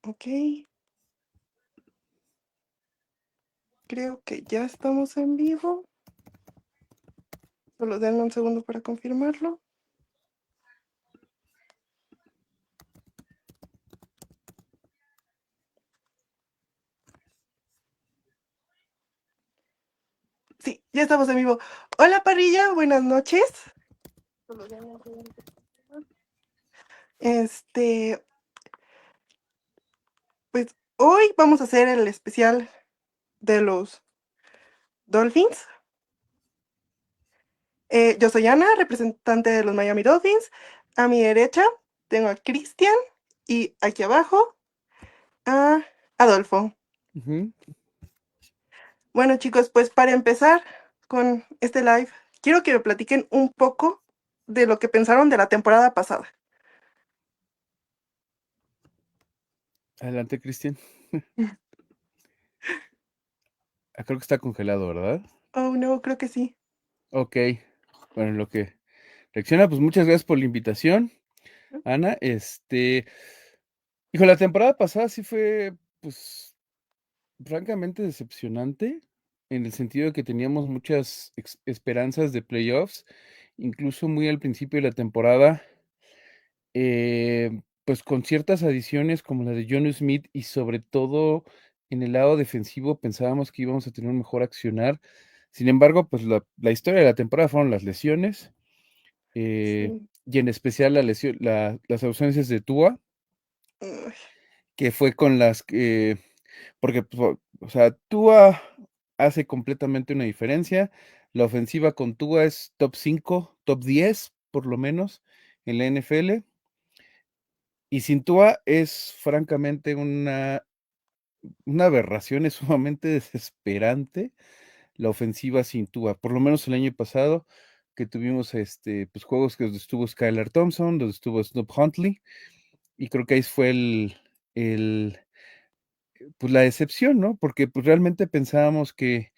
Ok, creo que ya estamos en vivo. Solo denme un segundo para confirmarlo. Sí, ya estamos en vivo. Hola parrilla, buenas noches. Solo denme un segundo para confirmar. Pues hoy vamos a hacer el especial de los Dolphins. Yo soy Ana, representante de los Miami Dolphins. A mi derecha tengo a Cristian y aquí abajo a Adolfo. Ujú. Bueno chicos, pues para empezar con este live, quiero que me platiquen un poco de lo que pensaron de la temporada pasada. Adelante, Cristian. Creo que está congelado, ¿verdad? Oh no, creo que sí. Ok. Bueno, lo que reacciona, pues muchas gracias por la invitación, Ana. La temporada pasada sí fue, pues, francamente decepcionante, en el sentido de que teníamos muchas esperanzas de playoffs, incluso muy al principio de la temporada, pues con ciertas adiciones como la de Jonnu Smith y sobre todo en el lado defensivo pensábamos que íbamos a tener un mejor accionar. Sin embargo, pues la historia de la temporada fueron las lesiones, Sí. y en especial las ausencias de Tua, Uy, que fue con las que, porque, pues, o sea, Tua hace completamente una diferencia. La ofensiva con Tua es top 5, top 10 por lo menos en la NFL. Y sin Tua es francamente una aberración, es sumamente desesperante la ofensiva sin Tua. Por lo menos el año pasado que tuvimos pues juegos que donde estuvo Skylar Thompson, donde estuvo Snoop Huntley, y creo que ahí fue el pues la decepción, ¿no? Porque pues realmente pensábamos que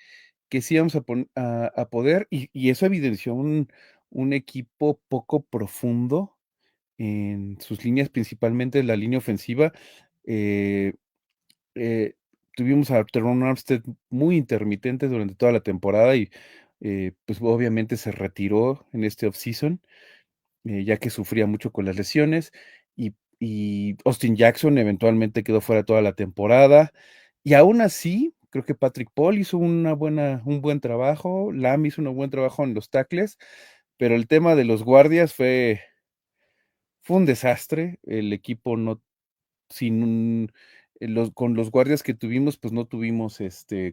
sí íbamos a poder, y eso evidenció un equipo poco profundo en sus líneas, principalmente la línea ofensiva. eh, eh, Tuvimos a Teron Armstead muy intermitente durante toda la temporada y pues obviamente se retiró en este offseason, ya que sufría mucho con las lesiones, y Austin Jackson eventualmente quedó fuera toda la temporada, y aún así creo que Patrick Paul hizo un buen trabajo, Lamb hizo un buen trabajo en los tackles, pero el tema de los guardias fue un desastre. El equipo no, sin con los guardias que tuvimos, pues no tuvimos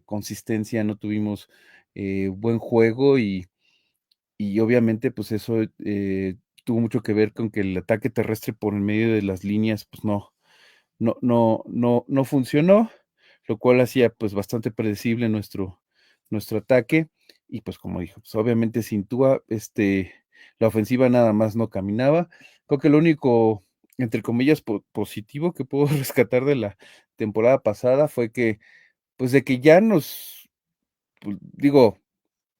consistencia, no tuvimos buen juego, y obviamente pues eso tuvo mucho que ver con que el ataque terrestre por en medio de las líneas pues no funcionó, lo cual hacía pues bastante predecible nuestro ataque. Y pues como dijo, pues obviamente sin Tua, la ofensiva nada más no caminaba. Creo que lo único, entre comillas, positivo que puedo rescatar de la temporada pasada fue que, pues de que ya pues, digo,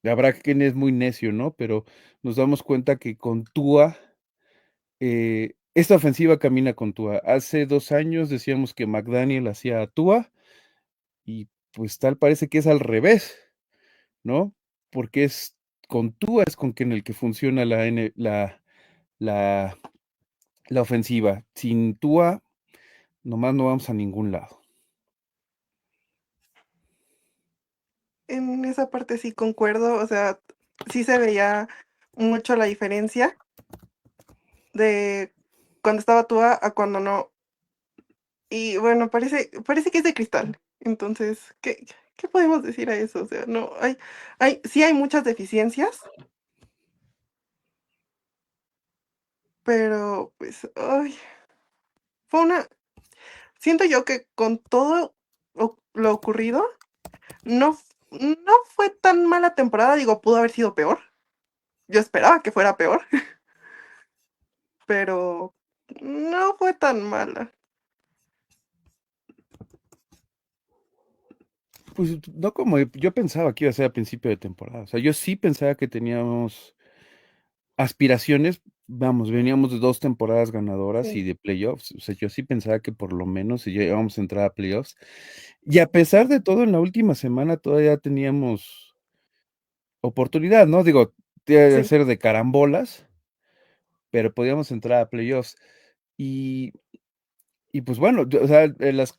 habrá quien es muy necio, ¿no? Pero nos damos cuenta que con Tua, esta ofensiva camina con Tua. Hace 2 años decíamos que McDaniel hacía a Tua, y pues tal parece que es al revés, ¿no? Porque es con Tua es con quien el que funciona la, la ofensiva. Sin Tua, nomás no vamos a ningún lado. en esa parte sí concuerdo, o sea, sí se veía mucho la diferencia de cuando estaba Tua a cuando no. Y bueno, parece que es de cristal. Entonces, ¿qué podemos decir a eso? O sea, no, sí hay muchas deficiencias, pero pues, ay, fue una, siento yo que con todo lo ocurrido, no fue tan mala temporada, digo, pudo haber sido peor. Yo esperaba que fuera peor, pero no fue tan mala. Pues no como yo pensaba que iba a ser a principio de temporada. O sea, yo sí pensaba que teníamos aspiraciones, vamos, veníamos de 2 temporadas ganadoras y Sí, de playoffs. O sea, yo sí pensaba que por lo menos si ya íbamos a entrar a playoffs. Y a pesar de todo, en la última semana todavía teníamos oportunidad, ¿no? Digo, tiene que sí, ser de carambolas, pero podíamos entrar a playoffs. Y y pues bueno, yo, o sea, las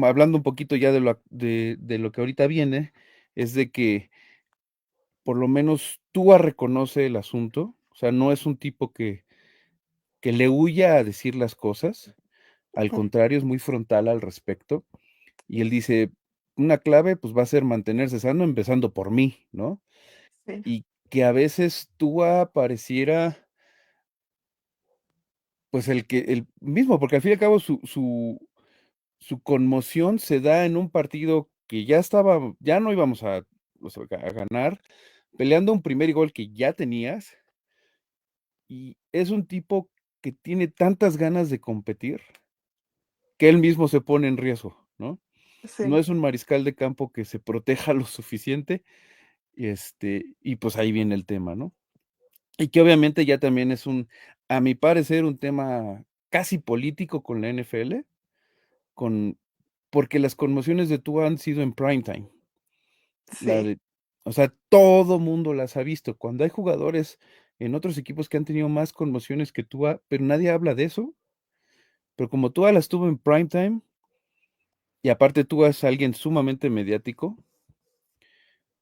hablando un poquito ya de lo que ahorita viene, es de que por lo menos Tua reconoce el asunto, o sea, no es un tipo que le huya a decir las cosas, al ujú, contrario, es muy frontal al respecto, y él dice: "Una clave, pues, va a ser mantenerse sano, empezando por mí", ¿no? sí, Y que a veces Tua pareciera, pues, el mismo, porque al fin y al cabo su conmoción se da en un partido que ya no íbamos a, o sea, a ganar, peleando un primer gol que ya tenías, y es un tipo que tiene tantas ganas de competir, que él mismo se pone en riesgo, ¿no? No sí, es un mariscal de campo que se proteja lo suficiente, y pues ahí viene el tema, ¿no? Y que obviamente ya también es a mi parecer, un tema casi político con la NFL, con porque las conmociones de Tua han sido en prime time. La sí, de o sea, todo mundo las ha visto. Cuando hay jugadores en otros equipos que han tenido más conmociones que Tua, pero nadie habla de eso, pero como Tua las tuvo en prime time, y aparte Tua es alguien sumamente mediático,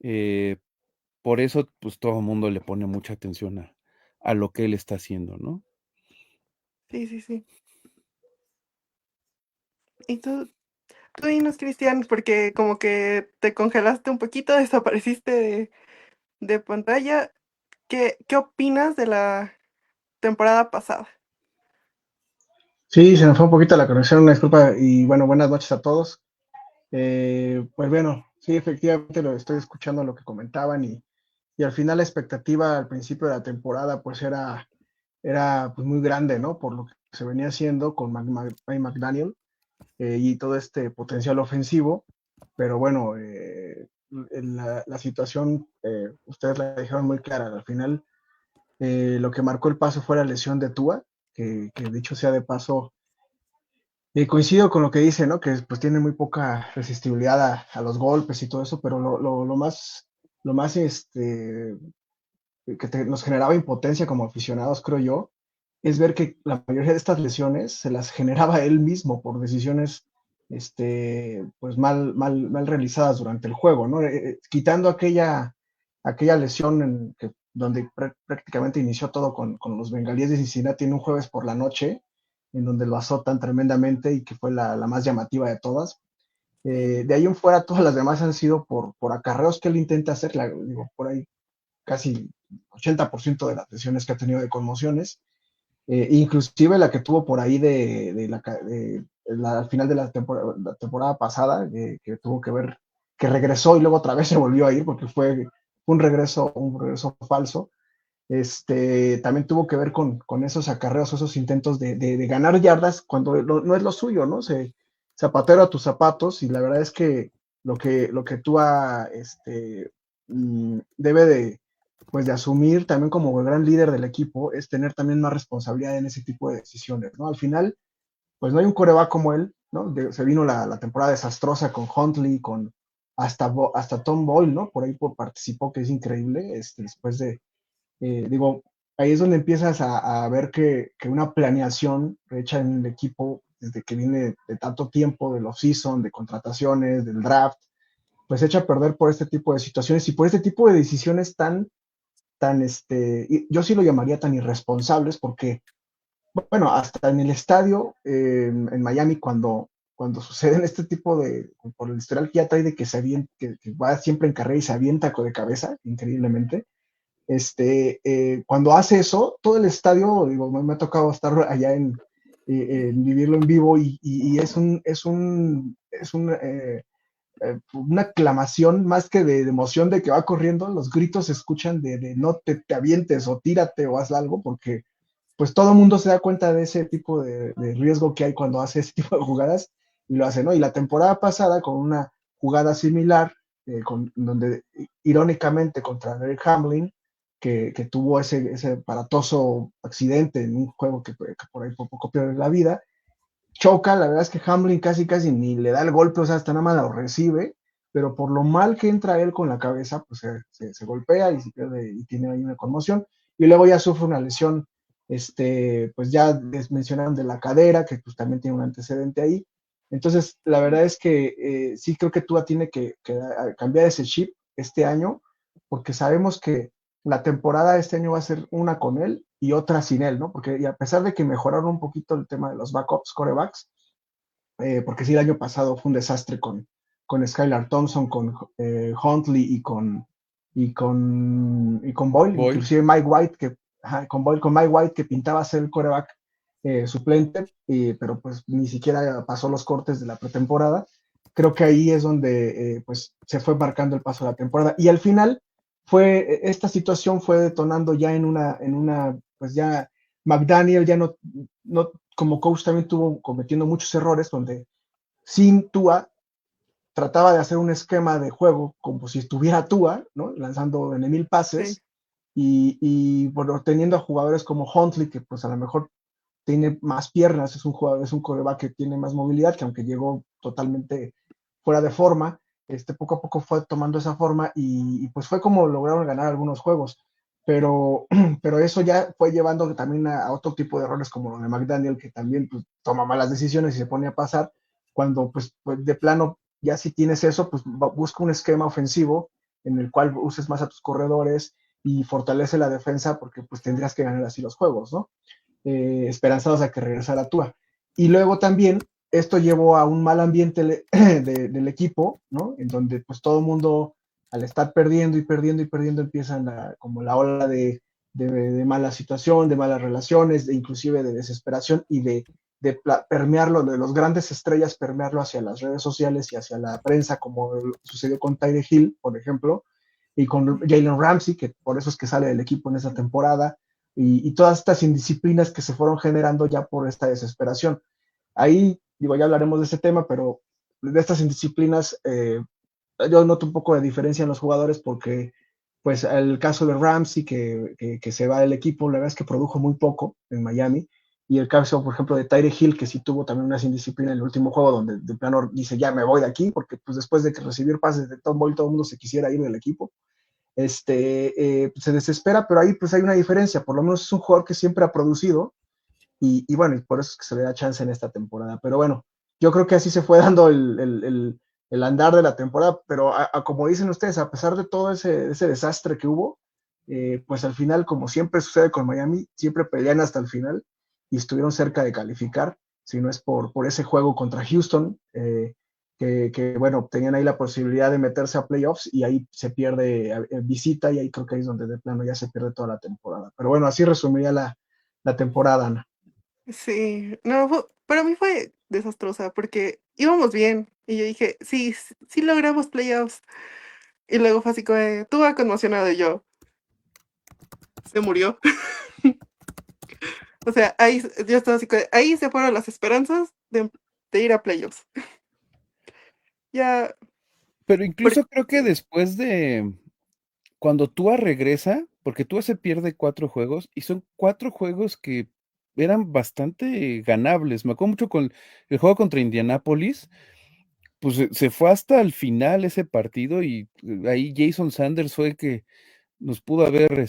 eh, por eso, pues, todo el mundo le pone mucha atención a lo que él está haciendo, ¿no? sí, sí, sí. Y tú dinos, Cristian, porque como que te congelaste un poquito, desapareciste de pantalla. ¿Qué opinas de la temporada pasada? Sí, se nos fue un poquito la conexión, una disculpa y bueno, buenas noches a todos. Pues bueno, sí, efectivamente lo estoy escuchando lo que comentaban y al final la expectativa al principio de la temporada pues era pues muy grande, ¿no? Por lo que se venía haciendo con Mike McDaniel y todo este potencial ofensivo, pero bueno, la situación, ustedes la dijeron muy clara, al final lo que marcó el paso fue la lesión de Tua, que dicho sea de paso, coincido con lo que dice, ¿no? Que pues tiene muy poca resistibilidad a los golpes y todo eso, pero lo más nos generaba impotencia como aficionados, creo yo, es ver que la mayoría de estas lesiones se las generaba él mismo por decisiones pues mal realizadas durante el juego, ¿no? Quitando aquella lesión donde prácticamente inició todo con los bengalíes de Cincinnati en un jueves por la noche, en donde lo azotan tremendamente y que fue la más llamativa de todas. De ahí en fuera, todas las demás han sido por acarreos que él intenta hacer, digo, por ahí casi 80% de las lesiones que ha tenido de conmociones, inclusive la que tuvo por ahí al final de la temporada pasada, que tuvo que ver, que regresó y luego otra vez se volvió a ir porque fue un regreso falso. También tuvo que ver con esos acarreos, esos intentos de ganar yardas cuando no es lo suyo, ¿no? Zapatero a tus zapatos y la verdad es que lo que tú debe pues de asumir también como el gran líder del equipo es tener también más responsabilidad en ese tipo de decisiones, ¿no? Al final, pues no hay un coreback como él, ¿no? Se vino la temporada desastrosa con Huntley, con hasta Tom Boyle, ¿no? Por ahí participó, que es increíble, después digo, ahí es donde empiezas a ver que una planeación hecha en el equipo desde que viene de tanto tiempo, del off-season, de contrataciones, del draft, pues echa a perder por este tipo de situaciones y por este tipo de decisiones yo sí lo llamaría tan irresponsables porque, bueno, hasta en el estadio en Miami cuando suceden este tipo por el historial que ya trae de que que va siempre en carrera y se avienta de cabeza, increíblemente, cuando hace eso, todo el estadio, digo, me ha tocado estar allá en vivirlo en vivo y una aclamación más que de emoción de que va corriendo, los gritos se escuchan de no te avientes o tírate o haz algo, porque pues todo el mundo se da cuenta de ese tipo de riesgo que hay cuando hace ese tipo de jugadas y lo hace, ¿no? Y la temporada pasada con una jugada similar, donde irónicamente contra Derek Hamlin, que tuvo ese aparatoso accidente en un juego que por ahí por poco pierde la vida. Choca, la verdad es que Hamlin casi casi ni le da el golpe, o sea, hasta nada más lo recibe, pero por lo mal que entra él con la cabeza, pues se golpea y se pierde y tiene ahí una conmoción. Y luego ya sufre una lesión, pues ya les mencionaron de la cadera, que pues también tiene un antecedente ahí. Entonces, la verdad es que sí creo que Tua tiene que cambiar ese chip este año, porque sabemos que la temporada este año va a ser una con él y otra sin él, ¿no? Porque y a pesar de que mejoraron un poquito el tema de los backups, corebacks, porque sí, el año pasado fue un desastre con Skylar Thompson, con Huntley y con Boyle, Boyle. inclusive Mike White, con Boyle, con Mike White, que pintaba ser el coreback suplente, pero pues ni siquiera pasó los cortes de la pretemporada. Creo que ahí es donde pues se fue marcando el paso de la temporada. Y al final esta situación fue detonando ya pues ya McDaniel ya no como coach también estuvo cometiendo muchos errores donde sin Tua trataba de hacer un esquema de juego como si estuviera Tua, ¿no? Lanzando en 1000 Sí, pases y bueno, teniendo a jugadores como Huntley, que pues a lo mejor tiene más piernas, es un jugador, es un coreback que tiene más movilidad, que aunque llegó totalmente fuera de forma, poco a poco fue tomando esa forma y pues fue como lograron ganar algunos juegos. Pero, pero eso ya fue llevando también a otro tipo de errores como lo de McDaniel, que también pues, toma malas decisiones y se pone a pasar, cuando pues de plano ya si tienes eso, pues busca un esquema ofensivo en el cual uses más a tus corredores y fortalece la defensa porque pues tendrías que ganar así los juegos, ¿no? Esperanzados a que regresara Tua. Y luego también esto llevó a un mal ambiente del equipo, ¿no? En donde pues todo el mundo al estar perdiendo y perdiendo y perdiendo empiezan como la ola de mala situación, de malas relaciones, inclusive de desesperación y de permearlo, de los grandes estrellas, permearlo hacia las redes sociales y hacia la prensa, como sucedió con Tyreek Hill, por ejemplo, y con Jalen Ramsey, que por eso es que sale del equipo en esa temporada, y todas estas indisciplinas que se fueron generando ya por esta desesperación. Ahí, digo, ya hablaremos de este tema, pero de estas indisciplinas, yo noto un poco de diferencia en los jugadores porque, pues, el caso de Ramsey, que se va del equipo, la verdad es que produjo muy poco en Miami, y el caso, por ejemplo, de Tyreek Hill, que sí tuvo también unas indisciplinas en el último juego, donde de plano dice, ya me voy de aquí, porque pues después de que recibió pases de Tom Boyle, todo el mundo se quisiera ir del equipo. Se desespera, pero ahí pues hay una diferencia, por lo menos es un jugador que siempre ha producido y bueno, y por eso es que se le da chance en esta temporada, pero bueno, yo creo que así se fue dando el andar de la temporada, pero como dicen ustedes, a pesar de todo ese desastre que hubo, pues al final, como siempre sucede con Miami, siempre pelean hasta el final y estuvieron cerca de calificar, si no es por ese juego contra Houston, bueno, tenían ahí la posibilidad de meterse a playoffs y ahí se pierde visita y ahí creo que ahí es donde de plano ya se pierde toda la temporada. Pero bueno, así resumiría la temporada, Ana. sí. No, para mí fue desastrosa porque íbamos bien y yo dije, sí, sí logramos playoffs. Y luego fue así como, tú vas conmocionado y se murió. O sea, ahí yo estaba así como, ahí se fueron las esperanzas de ir a playoffs. Ya, Pero porque incluso creo que después de cuando Tua regresa, porque Tua se pierde 4 juegos y son 4 juegos que eran bastante ganables. Me acuerdo mucho con el juego contra Indianápolis, pues se fue hasta el final ese partido y ahí Jason Sanders fue el que nos pudo haber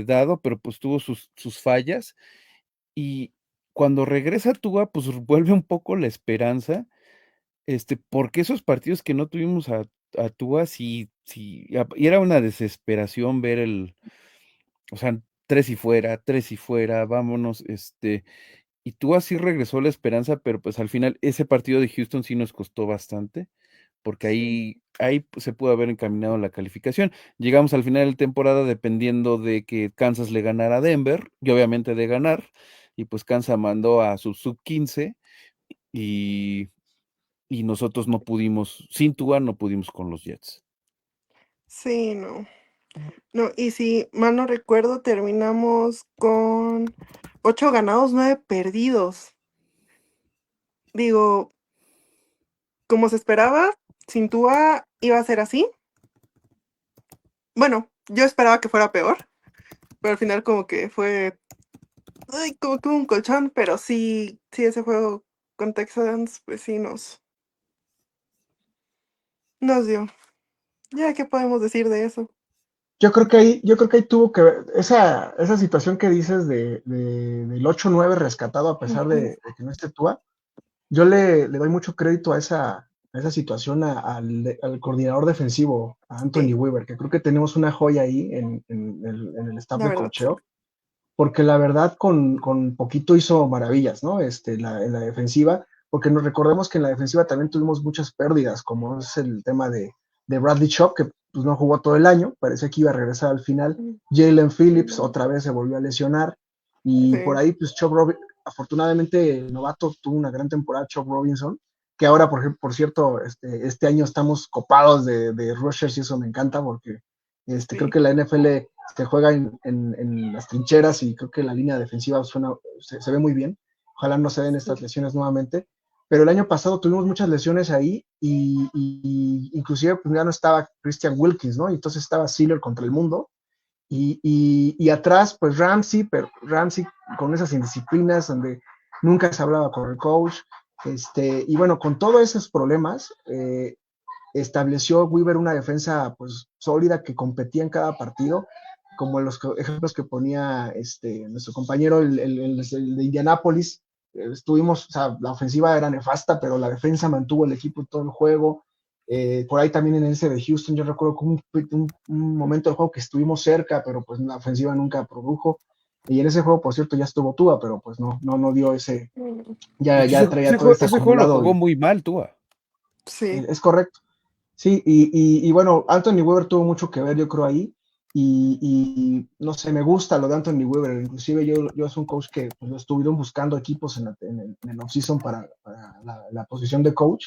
dado, pero pues tuvo sus fallas. Y cuando regresa Tua, pues vuelve un poco la esperanza, porque esos partidos que no tuvimos a Tua, sí, sí, y era una desesperación ver o sea, 3 y fuera, vámonos, y Tua sí regresó la esperanza, pero pues al final ese partido de Houston sí nos costó bastante, porque sí, ahí se pudo haber encaminado la calificación. Llegamos al final de la temporada dependiendo de que Kansas le ganara a Denver, y obviamente de ganar, y pues Kansas mandó a su sub-15 y nosotros no pudimos, sin Tua no pudimos con los Jets. sí, no. No, y si mal no recuerdo, terminamos con 8 ganados, 9 perdidos. Digo, como se esperaba, sin Tua iba a ser así. Bueno, yo esperaba que fuera peor, pero al final como que fue, ay, como que hubo un colchón, pero sí, sí, ese juego con Texans, pues sí nos dio. Ya, ¿qué podemos decir de eso? Yo creo que ahí tuvo que ver esa situación que dices del 8-9 rescatado a pesar Ujú, de que no esté Tua. Yo le doy mucho crédito a esa situación al coordinador defensivo, a Anthony sí, Weaver, que creo que tenemos una joya ahí en el staff la de verdad, sí. cocheo, porque la verdad con poquito hizo maravillas, ¿no? En la defensiva, porque nos recordemos que en la defensiva también tuvimos muchas pérdidas, como es el tema de Bradley Chubb, que pues no jugó todo el año, parecía que iba a regresar al final. Mm, Jalen Phillips otra vez se volvió a lesionar, y por sí, ahí pues afortunadamente el novato tuvo una gran temporada, Chubb Robinson, que ahora, por cierto, este año estamos copados de rushers y eso me encanta porque creo sí. que la NFL se juega en las trincheras y creo que la línea defensiva se ve muy bien. Ojalá no se den estas Sí. lesiones nuevamente. Pero el año pasado tuvimos muchas lesiones ahí y inclusive pues ya no estaba Christian Wilkins, ¿no? Y entonces estaba Sealer contra el mundo y atrás pues Ramsey, pero Ramsey con esas indisciplinas donde nunca se hablaba con el coach. Y bueno, con todos esos problemas, estableció Weaver una defensa pues sólida que competía en cada partido, como los ejemplos que ponía nuestro compañero el de Indianápolis. Estuvimos, o sea, la ofensiva era nefasta, pero la defensa mantuvo el equipo todo el juego. Por ahí también en ese de Houston, yo recuerdo como un momento del juego que estuvimos cerca, pero pues la ofensiva nunca produjo. Y en ese juego, por cierto, ya estuvo Tua, pero pues no dio ese, Mm, De ya, hecho, ya traía todo este ese juego lo acumulado jugó y muy mal, Tua. sí, es correcto. Sí, y bueno, Anthony Weaver tuvo mucho que ver, yo creo, ahí. No sé, me gusta lo de Anthony Weaver. Inclusive yo soy un coach que pues, lo estuvieron buscando equipos en el offseason para la posición de coach.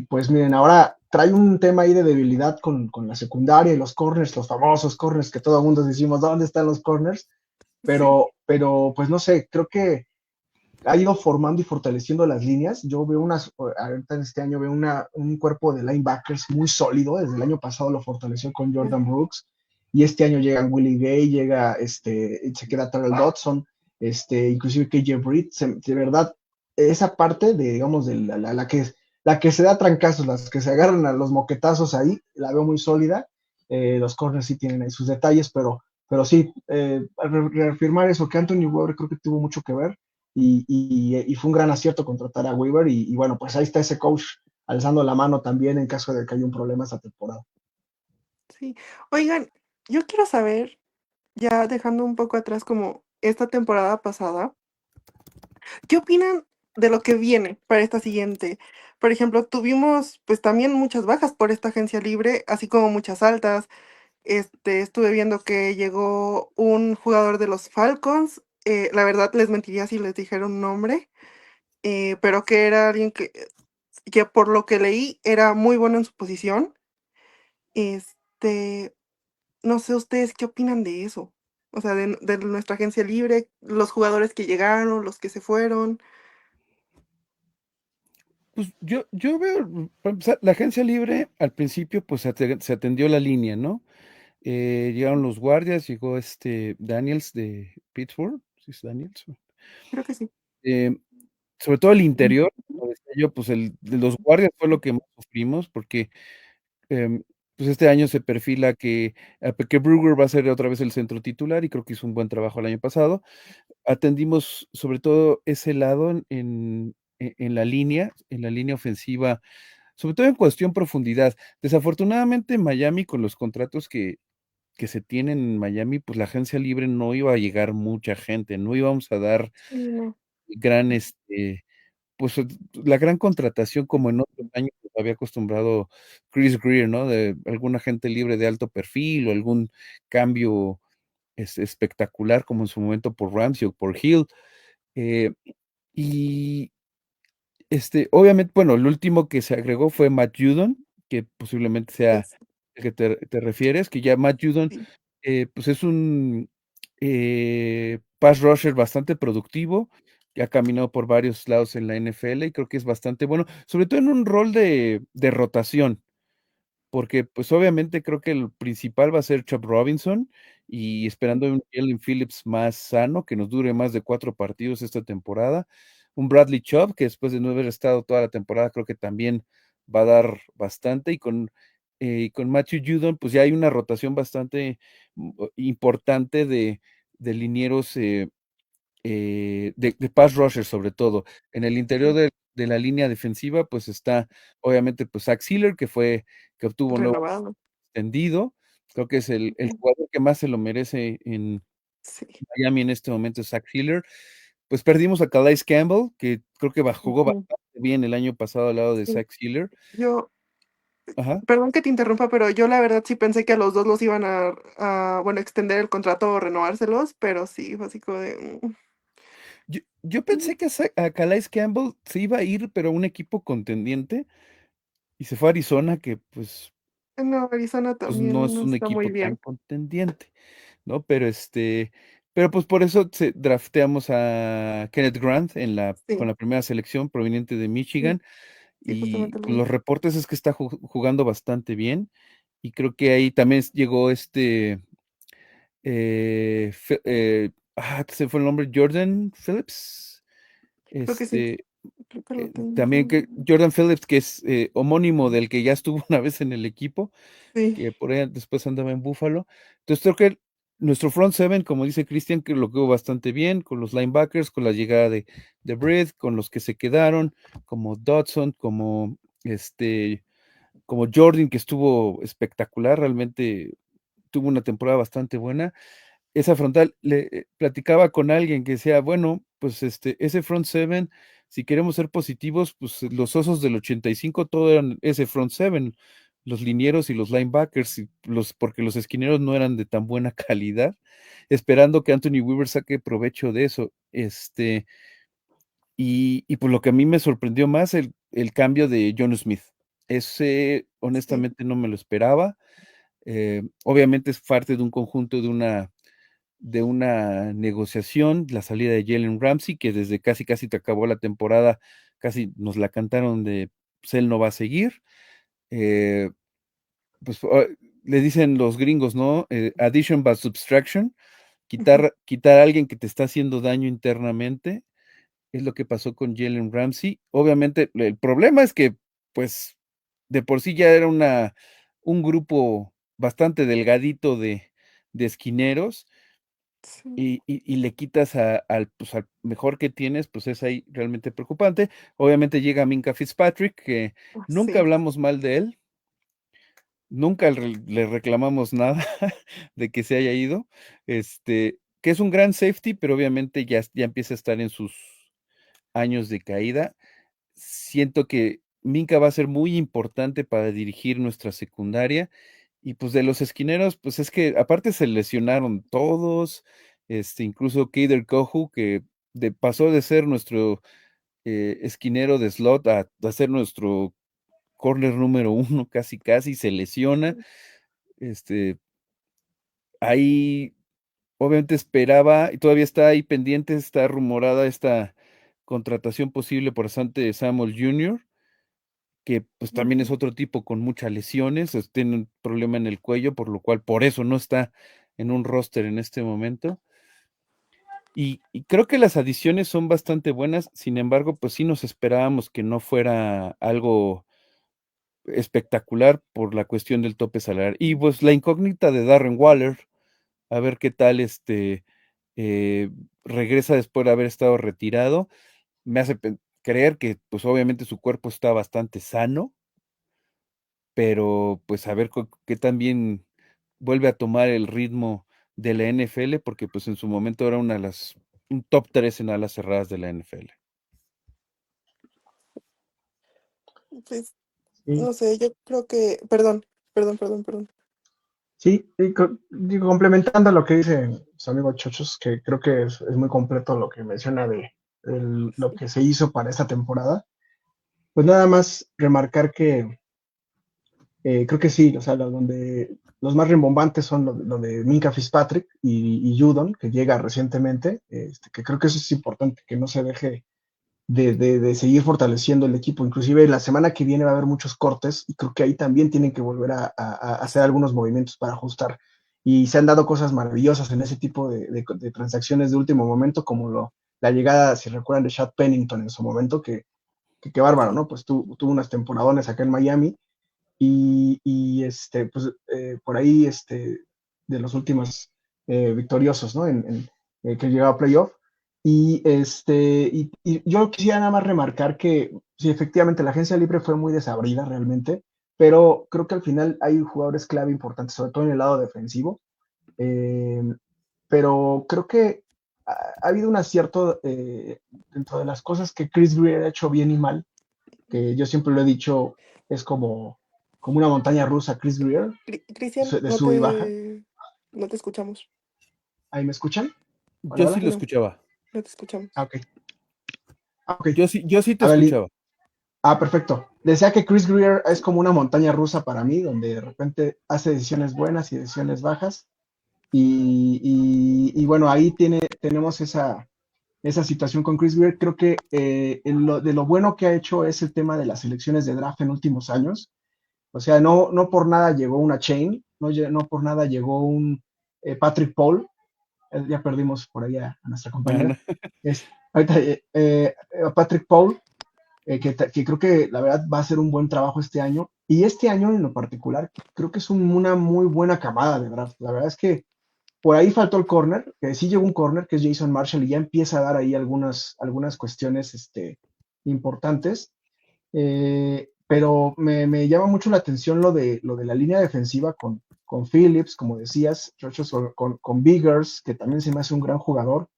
Pues miren, ahora trae un tema ahí de debilidad con la secundaria y los corners, los famosos corners que todo el mundo decimos, ¿dónde están los corners? sí. Pero pues no sé, creo que ha ido formando y fortaleciendo las líneas. Yo veo ahorita en este año veo un cuerpo de linebackers muy sólido. Desde el año pasado lo fortaleció con Jordan Brooks y este año llegan Willie Gay, se queda Terrell Dodson, inclusive KJ Britt. De verdad, esa parte de, digamos, de la que se da trancazos, las que se agarran a los moquetazos ahí, la veo muy sólida. Los corners sí tienen ahí sus detalles, pero sí, reafirmar eso, que Anthony Weber creo que tuvo mucho que ver y fue un gran acierto contratar a Weaver y bueno, pues ahí está ese coach alzando la mano también en caso de que haya un problema esta temporada. Sí. Oigan, yo quiero saber, ya dejando un poco atrás como esta temporada pasada, ¿qué opinan de lo que viene para esta siguiente? Por ejemplo, tuvimos pues también muchas bajas por esta agencia libre, así como muchas altas. Estuve viendo que llegó un jugador de los Falcons, la verdad les mentiría si les dijera un nombre, pero que era alguien que por lo que leí era muy bueno en su posición. Este, no sé ustedes qué opinan de eso. O sea, de nuestra agencia libre, los jugadores que llegaron, los que se fueron. Pues yo veo, para empezar, la agencia libre al principio pues se atendió la línea, ¿no? Llegaron los guardias, llegó Daniels de Pittsburgh, ¿sí es Daniels? Creo que sí. Eh, Sobre todo el interior, como decía yo, pues el de los guardias fue lo que más sufrimos porque, em, pues este año se perfila que Brugger va a ser otra vez el centro titular y creo que hizo un buen trabajo el año pasado. Atendimos sobre todo ese lado en la línea ofensiva, sobre todo en cuestión profundidad. Desafortunadamente, Miami, con los contratos que se tienen en Miami, pues la agencia libre no iba a llegar mucha gente, no íbamos a dar Sí, no. gran, pues la gran contratación como en otros años nos había acostumbrado Chris Greer, ¿no? De alguna gente libre de alto perfil o algún cambio espectacular como en su momento por Ramsey o por Hill. eh, y obviamente, bueno, el último que se agregó fue Matt Judon, que posiblemente sea Es, el que te refieres, que ya Matt Judon, sí. pues es un pass rusher bastante productivo, que ha caminado por varios lados en la NFL y creo que es bastante bueno, sobre todo en un rol de rotación. porque pues obviamente creo que el principal va a ser Chubb Robinson y esperando un Jalen Phillips más sano, que nos dure más de 4 partidos esta temporada. Un Bradley Chubb, que después de no haber estado toda la temporada, creo que también va a dar bastante. Y con Matthew Judon, pues ya hay una rotación bastante importante de linieros, de pass rushers sobre todo. En el interior de la línea defensiva, pues está obviamente pues Zach Sealer, que obtuvo un nuevo Renovado. extendido. Creo que es el jugador que más se lo merece en Sí. Miami en este momento, es Zach Sealer. Pues perdimos a Calais Campbell, que creo que jugó Ujú. bastante bien el año pasado al lado de Sí. Zach Sealer. Yo, Ajá. perdón que te interrumpa, pero yo la verdad sí pensé que a los dos los iban bueno, extender el contrato o renovárselos, pero sí, fue así como de... Yo pensé que a Calais Campbell se iba a ir, pero a un equipo contendiente, y se fue a Arizona, que No, Arizona pues no también es no un está muy equipo tan bien. contendiente, ¿no? Pero pues por eso drafteamos a Kenneth Grant con Sí, la primera selección proveniente de sí, Michigan, sí, y justamente lo pues, vi. los reportes es que está jugando bastante bien, y creo que ahí también llegó se fue el nombre, Jordan Phillips, Creo que sí, este, creo que lo también tengo. que Jordan Phillips, que es homónimo del que ya estuvo una vez en el equipo, Sí, que por ahí después andaba en Buffalo. Entonces creo que nuestro front seven, como dice Cristian, que lo quedó bastante bien, con los linebackers, con la llegada de Breed, con los que se quedaron, como Dodson, como Jordan, que estuvo espectacular, realmente tuvo una temporada bastante buena. Esa frontal, platicaba con alguien que decía, bueno, pues ese front seven, si queremos ser positivos, pues los osos del 85 todo eran ese front seven, los linieros y los linebackers, porque los esquineros no eran de tan buena calidad, esperando que Anthony Weaver saque provecho de eso. Y pues lo que a mí me sorprendió más, el cambio de John Smith. Ese, sí, honestamente, no me lo esperaba. Obviamente es parte de un conjunto de una negociación, la salida de Jalen Ramsey, que desde casi casi te acabó la temporada, casi nos la cantaron de pues él no va a seguir. Eh, pues le dicen los gringos, ¿no? Addition by subtraction, ujú, quitar a alguien que te está haciendo daño internamente, es lo que pasó con Jalen Ramsey. Obviamente, el problema es que, pues, de por sí ya era un grupo bastante delgadito de esquineros, sí, y le quitas al mejor que tienes, pues es ahí realmente preocupante. Obviamente llega Minka Fitzpatrick, que nunca sí, hablamos mal de él, nunca le reclamamos nada de que se haya ido, que es un gran safety, pero obviamente ya empieza a estar en sus años de caída. Siento que Minka va a ser muy importante para dirigir nuestra secundaria. Y pues de los esquineros, pues es que aparte se lesionaron todos, incluso Kader Kohu, que pasó de ser nuestro esquinero de slot a ser nuestro corner número uno, casi casi, se lesiona. Este, ahí obviamente esperaba, y todavía está ahí pendiente, está rumorada esta contratación posible por Asante Samuel Jr., que pues también es ujú, otro tipo con muchas lesiones, tiene un problema en el cuello, por lo cual por eso no está en un roster en este momento. Y creo que las adiciones son bastante buenas, sin embargo, pues sí nos esperábamos que no fuera algo espectacular por la cuestión del tope salarial. Y pues la incógnita de Darren Waller, a ver qué tal eh, regresa después de haber estado retirado, me hace creer que pues obviamente su cuerpo está bastante sano, pero pues a ver qué también vuelve a tomar el ritmo de la NFL, porque pues en su momento era un top 3 en alas cerradas de la NFL. pues, Sí, no sé, yo creo que, perdón. sí, y digo, complementando lo que dice su amigo Chochos, que creo que es muy completo lo que menciona de lo que se hizo para esta temporada, pues nada más remarcar que creo que sí, o sea, donde los más rimbombantes son lo de Minka Fitzpatrick y Judon, que llega recientemente, que creo que eso es importante, que no se deje de seguir fortaleciendo el equipo. Inclusive la semana que viene va a haber muchos cortes y creo que ahí también tienen que volver a hacer algunos movimientos para ajustar. Y se han dado cosas maravillosas en ese tipo de transacciones de último momento, como la llegada, si recuerdan, de Chad Pennington en su momento, que bárbaro, Sí. ¿no? Pues tuvo unas temporadones acá en Miami pues por ahí, de los últimos victoriosos, ¿no? Que llegaba a playoff. Y yo quisiera nada más remarcar que sí, efectivamente la agencia libre fue muy desabrida realmente, pero creo que al final hay jugadores clave importantes, sobre todo en el lado defensivo. Eh, pero creo que ha habido un acierto dentro de las cosas que Chris Greer ha hecho bien y mal, que yo siempre lo he dicho, es como una montaña rusa, Chris Greer, Cristian, de sube y baja. no te escuchamos. ¿Ahí me escuchan? Hola, Yo sí hola. lo No, escuchaba. no te escuchamos. Ah, ok. Ah, ok. Yo sí te A ver, escuchaba. perfecto. Decía que Chris Greer es como una montaña rusa para mí, donde de repente hace decisiones buenas y decisiones bajas. Y bueno, ahí tenemos esa situación con Chris Greer. Creo que de lo bueno que ha hecho es el tema de las selecciones de draft en últimos años. O sea, no por nada llegó una Chain, no por nada llegó un Patrick Paul. Ya perdimos por ahí a nuestra Ah, no. compañera. Ahorita, Patrick Paul, que creo que la verdad va a ser un buen trabajo este año. Y este año en lo particular, creo que es una muy buena camada de draft. La verdad es que por ahí faltó el corner, que sí llegó un corner, que es Jason Marshall, y ya empieza a dar ahí algunas cuestiones importantes. Pero me llama mucho la atención lo de la línea defensiva con Phillips, como decías, con Biggers, que también se me hace un gran jugador,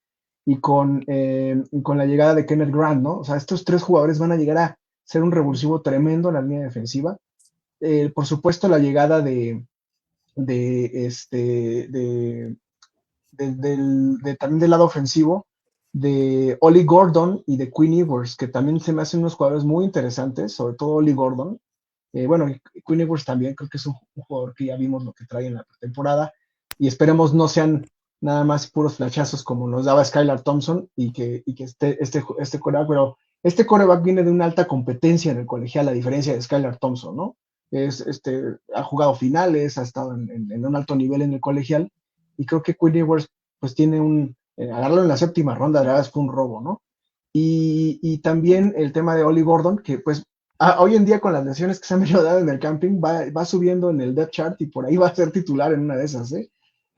y con la llegada de Kenneth Grant, ¿no? O sea, estos tres jugadores van a llegar a ser un revulsivo tremendo en la línea defensiva. Por supuesto, la llegada de, este, también del lado ofensivo de Oli Gordon y de Quinn Ewers, que también se me hacen unos jugadores muy interesantes, sobre todo Oli Gordon. Bueno, Quinn Ewers también creo que es un jugador que ya vimos lo que trae en la temporada y esperemos no sean nada más puros flachazos como nos daba Skylar Thompson y que este coreback, pero este coreback viene de una alta competencia en el colegial, a diferencia de Skylar Thompson, ¿no? Ha jugado finales, ha estado en un alto nivel en el colegial y creo que Quinn Ewers pues tiene agarrarlo en la séptima ronda, de verdad fue un robo, ¿no? Y también el tema de Oli Gordon, que pues hoy en día con las lesiones que se han venido dando en el camping, va subiendo en el depth chart y por ahí va a ser titular en una de esas, ¿eh?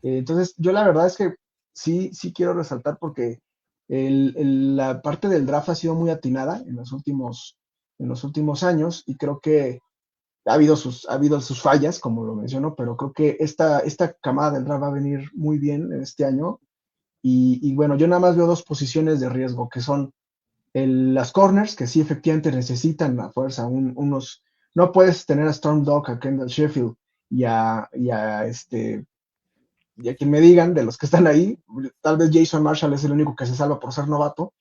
Entonces, yo la verdad es que sí quiero resaltar porque la parte del draft ha sido muy atinada en los últimos años y creo que ha habido sus fallas, como lo menciono, pero creo que esta camada del draft va a venir muy bien en este año. Y bueno, yo nada más veo dos posiciones de riesgo, que son las corners, que sí efectivamente necesitan a fuerza unos. No puedes tener a Storm Dog, a Kendall Sheffield y a quien me digan de los que están ahí. Tal vez Jason Marshall es el único que se salva por ser novato,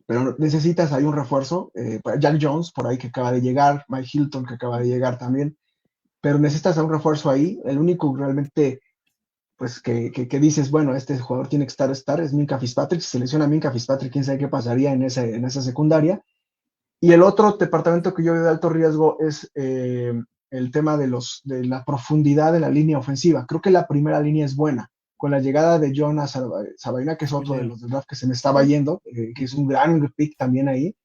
pero necesitas ahí un refuerzo. Jack Jones, por ahí que acaba de llegar, Mike Hilton, que acaba de llegar también, pero necesitas a un refuerzo ahí. El único realmente pues que dices, bueno, este jugador tiene que estar, es Minka Fitzpatrick. Si se lesiona a Minka Fitzpatrick, quién sabe qué pasaría en esa secundaria. Y el otro departamento que yo veo de alto riesgo es el tema de la profundidad de la línea ofensiva. Creo que la primera línea es buena. Con la llegada de Jonas Sabaina, que es otro de Williams. los del draft que se me estaba yendo, que es un gran pick también ahí.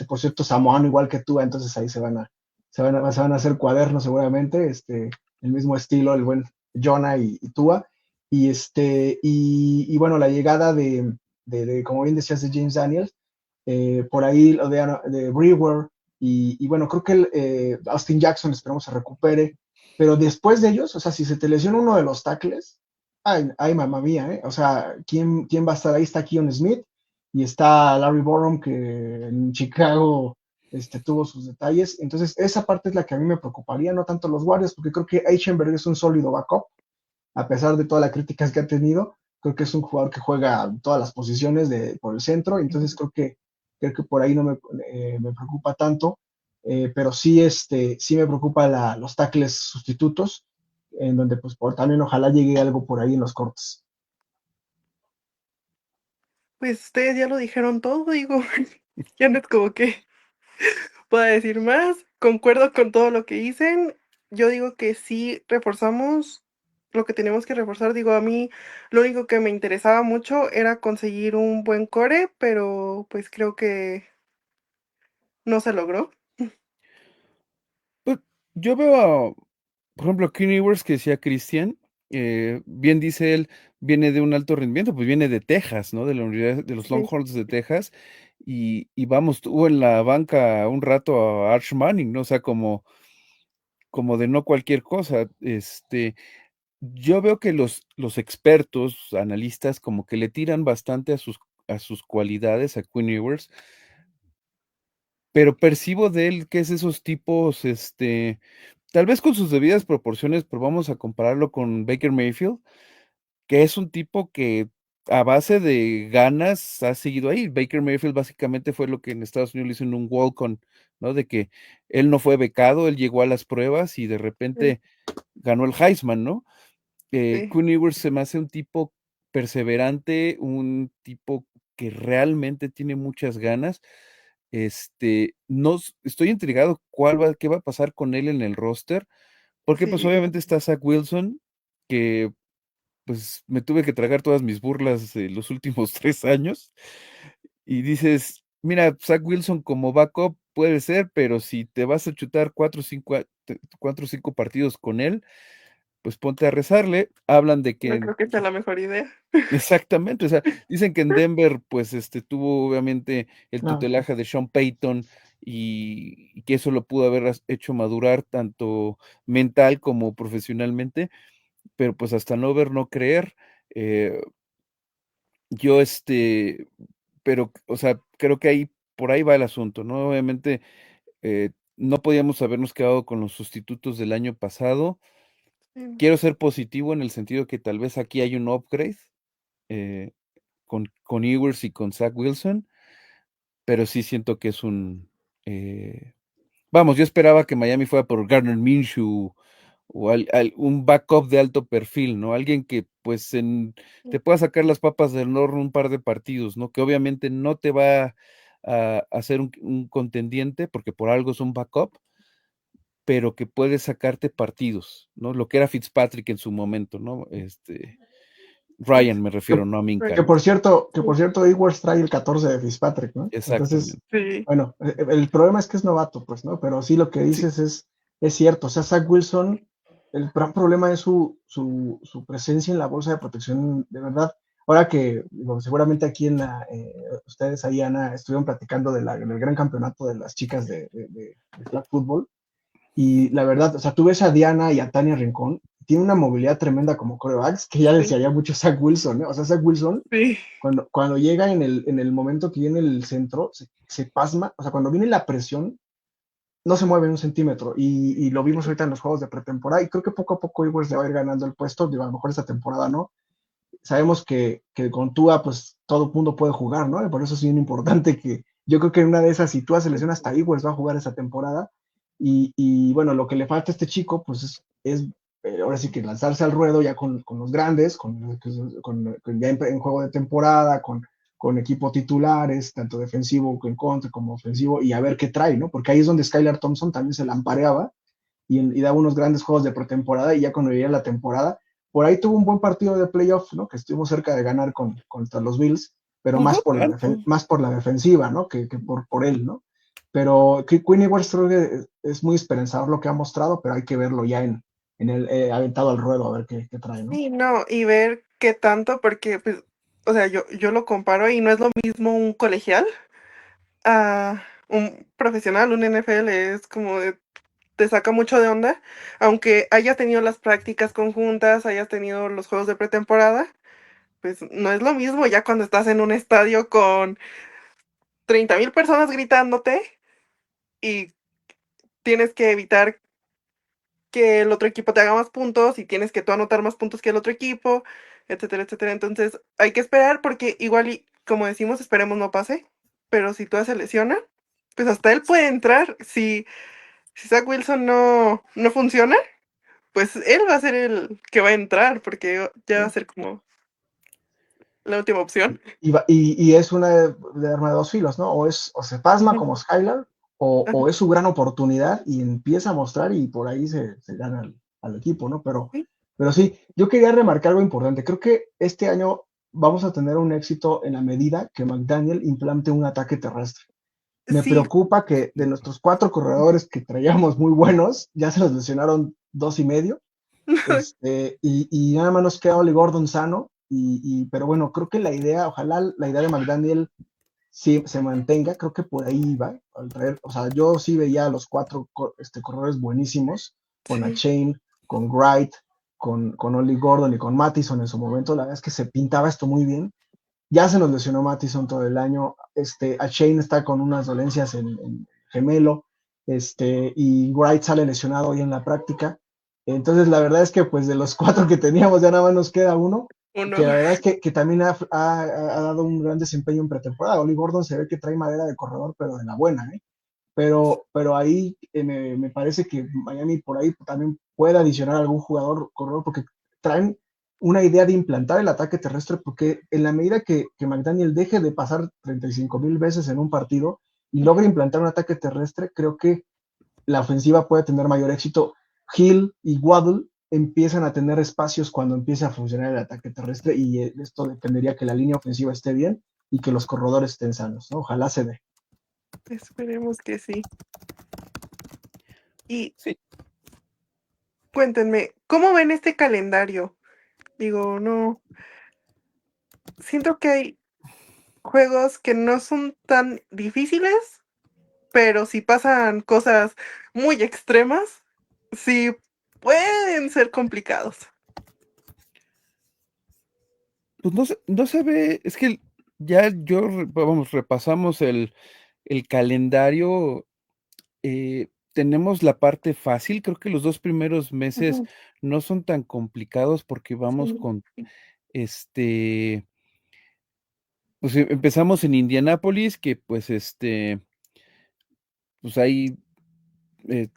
Por cierto, Samoano igual que tú, entonces ahí se van a hacer cuadernos seguramente, el mismo estilo, el buen Jonah y Tua. Y bueno, la llegada como bien decías, de James Daniels, por ahí lo de Brewer, y bueno, creo que Austin Jackson esperamos se recupere, pero después de ellos, o sea, si se te lesiona uno de los tackles, ay mamá mía, ¿eh? O sea, ¿quién va a estar ahí? Está Keon Smith y está Larry Borom, que en Chicago tuvo sus detalles. Entonces, esa parte es la que a mí me preocuparía, no tanto los guardias, porque creo que Eichenberg es un sólido backup, a pesar de todas las críticas que ha tenido. Creo que es un jugador que juega todas las posiciones por el centro, entonces creo que por ahí no me preocupa tanto, pero sí me preocupa los tackles sustitutos, en donde pues también ojalá llegue algo por ahí en los cortes. Pues ustedes ya lo dijeron todo, digo. Ya no es como que pueda decir más. Concuerdo con todo lo que dicen. Yo digo que sí reforzamos lo que tenemos que reforzar. Digo, a mí lo único que me interesaba mucho era conseguir un buen core, pero pues creo que no se logró. Pues, yo veo a, por ejemplo, Queen Ewers que decía Cristian, bien dice él, viene de un alto rendimiento, pues viene de Texas, ¿no? De la Universidad de los Sí, Longhorns de Texas, y vamos, tuvo en la banca un rato a Arch Manning, ¿no? O sea, como de no cualquier cosa. Yo veo que los expertos, analistas, como que le tiran bastante a sus cualidades a Quinn Ewers, pero percibo de él que es esos tipos, tal vez con sus debidas proporciones, pero vamos a compararlo con Baker Mayfield, que es un tipo que a base de ganas ha seguido ahí. Baker Mayfield básicamente fue lo que en Estados Unidos le dicen un walk-on, ¿no? De que él no fue becado, él llegó a las pruebas y de sí, repente ganó el Heisman, ¿no? sí, Quinn Ewers se me hace un tipo perseverante, un tipo que realmente tiene muchas ganas. No, estoy intrigado qué va a pasar con él en el roster, porque pues sí, obviamente está Zach Wilson, que pues me tuve que tragar todas mis burlas de los últimos 3 años, y dices, mira, Zach Wilson como backup puede ser, pero si te vas a chutar 4 o 5 partidos con él, pues ponte a rezarle. Hablan de no que creo que sea la mejor idea. exactamente, o sea, dicen que en Denver, pues, tuvo obviamente el No, sí. tutelaje de Sean Payton y que eso lo pudo haber hecho madurar tanto mental como profesionalmente, pero pues hasta no ver, no creer. eh, yo, pero, o sea, creo que por ahí va el asunto, ¿no? Obviamente, no podíamos habernos quedado con los sustitutos del año pasado. Sí, Quiero ser positivo en el sentido que tal vez aquí hay un upgrade. eh, con Ewers y con Zach Wilson, pero sí siento que es vamos, yo esperaba que Miami fuera por Gardner Minshew o un backup de alto perfil, ¿no? Alguien que pues te pueda sacar las papas del horno un par de partidos, ¿no? Que obviamente no te va a hacer un contendiente, porque por algo es un backup, pero que puede sacarte partidos, ¿no? Lo que era Fitzpatrick en su momento, ¿no? sí, Ryan me Que, refiero, no a que Minka. por cierto, Ewers trae el 14 de Fitzpatrick, ¿no? Entonces, Exactamente. sí, bueno, el problema es que es novato, pues, ¿no? Pero sí lo que Sí, dices es cierto. O sea, Zach Wilson, el gran problema es su presencia en la bolsa de protección, de verdad. Ahora que digo, seguramente aquí ustedes ahí, Ana, estuvieron platicando del gran campeonato de las chicas de flag football. Y la verdad, o sea, tú ves a Diana y a Tania Rincón, tiene una movilidad tremenda como corebacks, que ya sí, desearía mucho Zach Wilson, ¿eh? O sea, Zach Wilson, sí, cuando llega en el momento que viene el centro, se pasma, o sea, cuando viene la presión, no se mueve un centímetro. Y lo vimos ahorita en los juegos de pretemporada, y creo que poco a poco Ewers le va a ir ganando el puesto, digo, a lo mejor esta temporada no. Sabemos que con Tua, pues todo el mundo puede jugar, ¿no? Y por eso es bien importante que yo creo que en una de esas, si Tua se lesiona, hasta Ewers va a jugar esa temporada. Y bueno, lo que le falta a este chico, pues ahora sí que lanzarse al ruedo ya con los grandes, con ya en juego de temporada, con equipo titulares, tanto defensivo en contra como ofensivo, y a ver qué trae, ¿no? Porque ahí es donde Skylar Thompson también se lampareaba y daba unos grandes juegos de pretemporada, y ya cuando llegara la temporada, por ahí tuvo un buen partido de playoff, ¿no? Que estuvimos cerca de ganar contra los Bills, pero ujú, más por la defensiva, ¿no? Que por él, ¿no? Pero Quinn Ewers creo que es muy esperanzador lo que ha mostrado, pero hay que verlo ya en el aventado al ruedo, a ver qué trae, ¿no? sí, no, y ver qué tanto, porque, pues, o sea, yo lo comparo y no es lo mismo un colegial a un profesional, un NFL, es como te saca mucho de onda, aunque hayas tenido las prácticas conjuntas, hayas tenido los juegos de pretemporada, pues no es lo mismo ya cuando estás en un estadio con 30,000 personas gritándote y tienes que evitar que el otro equipo te haga más puntos y tienes que tú anotar más puntos que el otro equipo, etcétera, etcétera. Entonces hay que esperar porque igual y como decimos, esperemos no pase, pero si tú se lesiona, pues hasta él puede entrar. Si Zach Wilson no funciona, pues él va a ser el que va a entrar porque ya va a ser como... La última opción. Y es una de arma de dos filos, ¿no? O se pasma como Skylar, o es su gran oportunidad y empieza a mostrar y por ahí se gana al equipo, ¿no? Pero sí, yo quería remarcar algo importante. Creo que este año vamos a tener un éxito en la medida que McDaniel implante un ataque terrestre. Me Sí, preocupa que de nuestros 4 corredores que traíamos muy buenos, ya se los lesionaron 2 y medio. Y nada más nos queda Oli Gordon sano. Pero bueno, creo que la idea, ojalá la idea de McDaniel sí se mantenga. Creo que por ahí va. Al traer, o sea, yo sí veía a los 4 corredores buenísimos, con sí, Achane, con Wright, con Oli Gordon y con Mattison en su momento. La verdad es que se pintaba esto muy bien. Ya se nos lesionó Mattison todo el año. Achane está con unas dolencias en gemelo. Y Wright sale lesionado hoy en la práctica. Entonces, la verdad es que pues de los 4 que teníamos ya nada más nos queda uno, uno. que la verdad es que también ha dado un gran desempeño en pretemporada. Oli Gordon se ve que trae madera de corredor, pero de la buena, ¿eh? Pero ahí me parece que Miami por ahí también puede adicionar algún jugador corredor, porque traen una idea de implantar el ataque terrestre, porque en la medida que McDaniel deje de pasar 35,000 veces en un partido y logre implantar un ataque terrestre, creo que la ofensiva puede tener mayor éxito. Hill y Waddle empiezan a tener espacios cuando empiece a funcionar el ataque terrestre, y esto dependería que la línea ofensiva esté bien y que los corredores estén sanos, ¿no? Ojalá se dé. Esperemos que sí. Y Sí. cuéntenme, ¿cómo ven este calendario? Digo, no. Siento que hay juegos que no son tan difíciles, pero si pasan cosas muy extremas, sí pueden ser complicados. Pues no se ve, es que ya vamos, repasamos el calendario, tenemos la parte fácil, creo que los 2 primeros meses Ujú, no son tan complicados porque vamos sí, con, este, pues, empezamos en Indianápolis, que, pues, pues, ahí,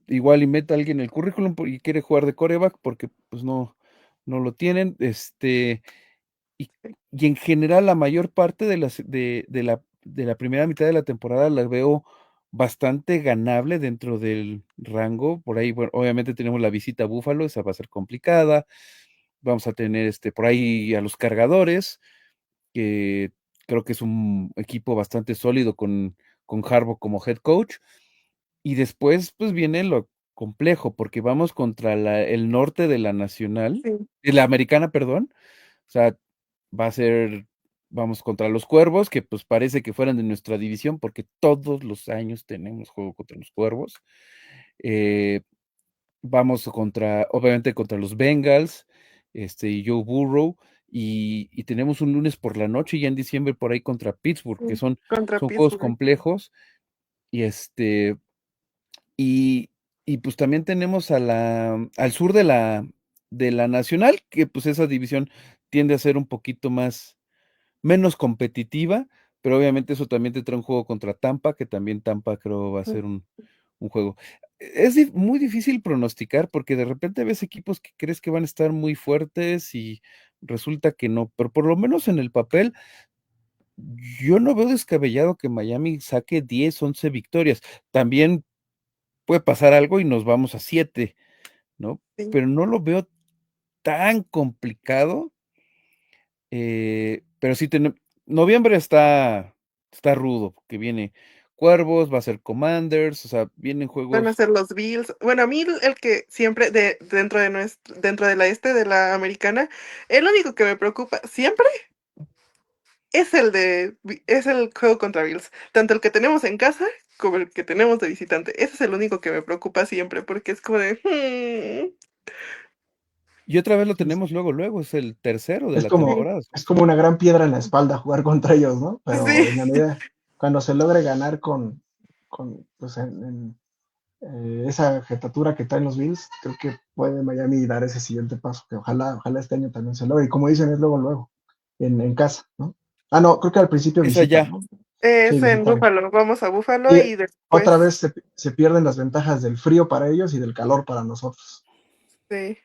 igual y mete a alguien el currículum y quiere jugar de quarterback porque, pues, no lo tienen, y y en general, la mayor parte de la primera mitad de la temporada la veo bastante ganable dentro del rango. Por ahí, bueno, obviamente tenemos la visita a Buffalo, esa va a ser complicada. Vamos a tener, por ahí a los Cargadores, que creo que es un equipo bastante sólido con Harbaugh como head coach. Y después, pues, viene lo complejo, porque vamos contra el norte de la nacional, sí, de la americana, perdón. O sea, va a ser vamos contra los Cuervos, que, pues, parece que fueran de nuestra división, porque todos los años tenemos juego contra los Cuervos. Eh, vamos obviamente, contra los Bengals, y Joe Burrow, y tenemos un lunes por la noche, ya en diciembre, por ahí contra Pittsburgh, que sí, son contra juegos Pittsburgh. complejos, y, y pues, también tenemos al sur de la nacional, que, pues, esa división tiende a ser un poquito menos competitiva, pero obviamente eso también te trae un juego contra Tampa, que también Tampa creo va a Ujú, ser un juego. Es muy difícil pronosticar porque de repente ves equipos que crees que van a estar muy fuertes y resulta que no, pero por lo menos en el papel yo no veo descabellado que Miami saque 10, 11 victorias. También puede pasar algo y nos vamos a 7, ¿no? sí. Pero no lo veo tan complicado. Pero sí noviembre está rudo, porque viene Cuervos, va a ser Commanders, o sea, vienen Van a juegos. ser los Bills. Bueno, a mí el que siempre dentro de la de la americana, el único que me preocupa siempre es es el juego contra Bills, tanto el que tenemos en casa como el que tenemos de visitante. Ese es el único que me preocupa siempre porque es como de Y otra vez lo tenemos luego, luego, es el tercero de Es la como, sí, temporada. es como una gran piedra en la espalda jugar contra ellos, ¿no? sí, Pero en la medida, cuando se logre ganar pues esa jetatura que traen los Bills, creo que puede Miami dar ese siguiente paso, que ojalá este año también se logre. Y como dicen, es luego, en casa, ¿no? Ah, no, creo que al principio Es visita, allá. ¿no? Sí, es en visita. Búfalo. Vamos a Búfalo Y y otra después, vez se pierden las ventajas del frío para ellos y del calor para nosotros. sí,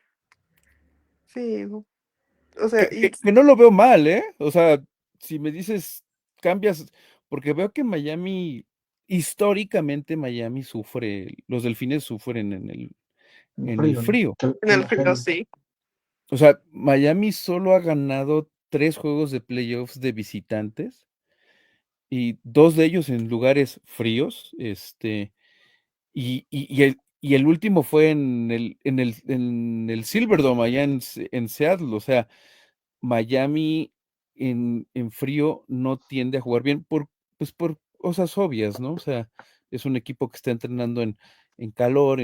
sí, o sea, Que no lo veo mal, ¿eh? O sea, si me dices, cambias, porque veo que Miami, históricamente Miami sufre, los Delfines sufren en en el frío, ¿no? frío. En el Clima frío, gélido. sí. O sea, Miami solo ha ganado 3 juegos de playoffs de visitantes y 2 de ellos en lugares fríos, y el último fue en el Silverdome, allá en Seattle. O sea, Miami en frío no tiende a jugar bien pues por cosas obvias, ¿no? O sea, es un equipo que está entrenando en calor,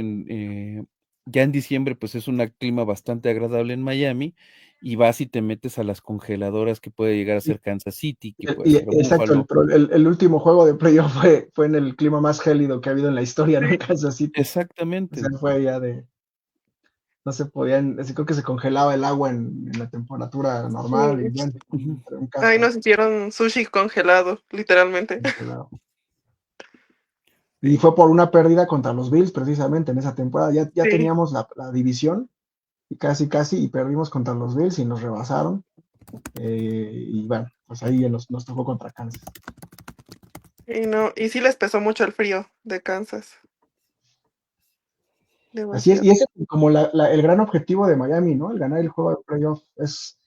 ya en diciembre, pues es un clima bastante agradable en Miami, y vas y te metes a las congeladoras que puede llegar a Y, ser Kansas City, que puede ser exacto, Buffalo. el último juego de playoff fue en el clima más gélido que ha habido en la historia, ¿no? En Kansas City. O sea, Exactamente. fue ya de, no se podían, así creo que se congelaba el agua en la temperatura normal y Sí. bueno, Ujú. un Ahí caso nos hicieron sushi congelado, literalmente. congelado. Y Sí. fue por una pérdida contra los Bills precisamente en esa temporada. Ya Sí. teníamos la división y casi y perdimos contra los Bills y nos rebasaron. Y bueno, pues ahí nos tocó contra Kansas. Y no, y sí les pesó mucho el frío de Kansas. Así es, Demasiado. y ese es como el gran objetivo de Miami, ¿no? El ganar el juego de playoff. Es,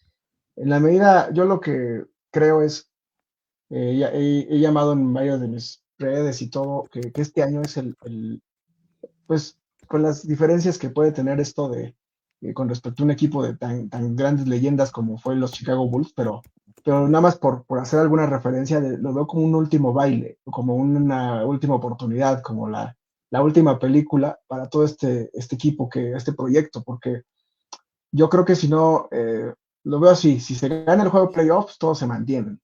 en la medida, yo lo que creo es, he llamado en varias de mis redes y todo, que este año es pues con las diferencias que puede tener esto con respecto a un equipo de tan grandes leyendas como fue los Chicago Bulls, pero nada más por hacer alguna referencia, lo veo como un último baile, como una última oportunidad, como la última película para todo este equipo, este proyecto, porque yo creo que si no, lo veo así, si se gana el juego de playoffs, todos se mantienen.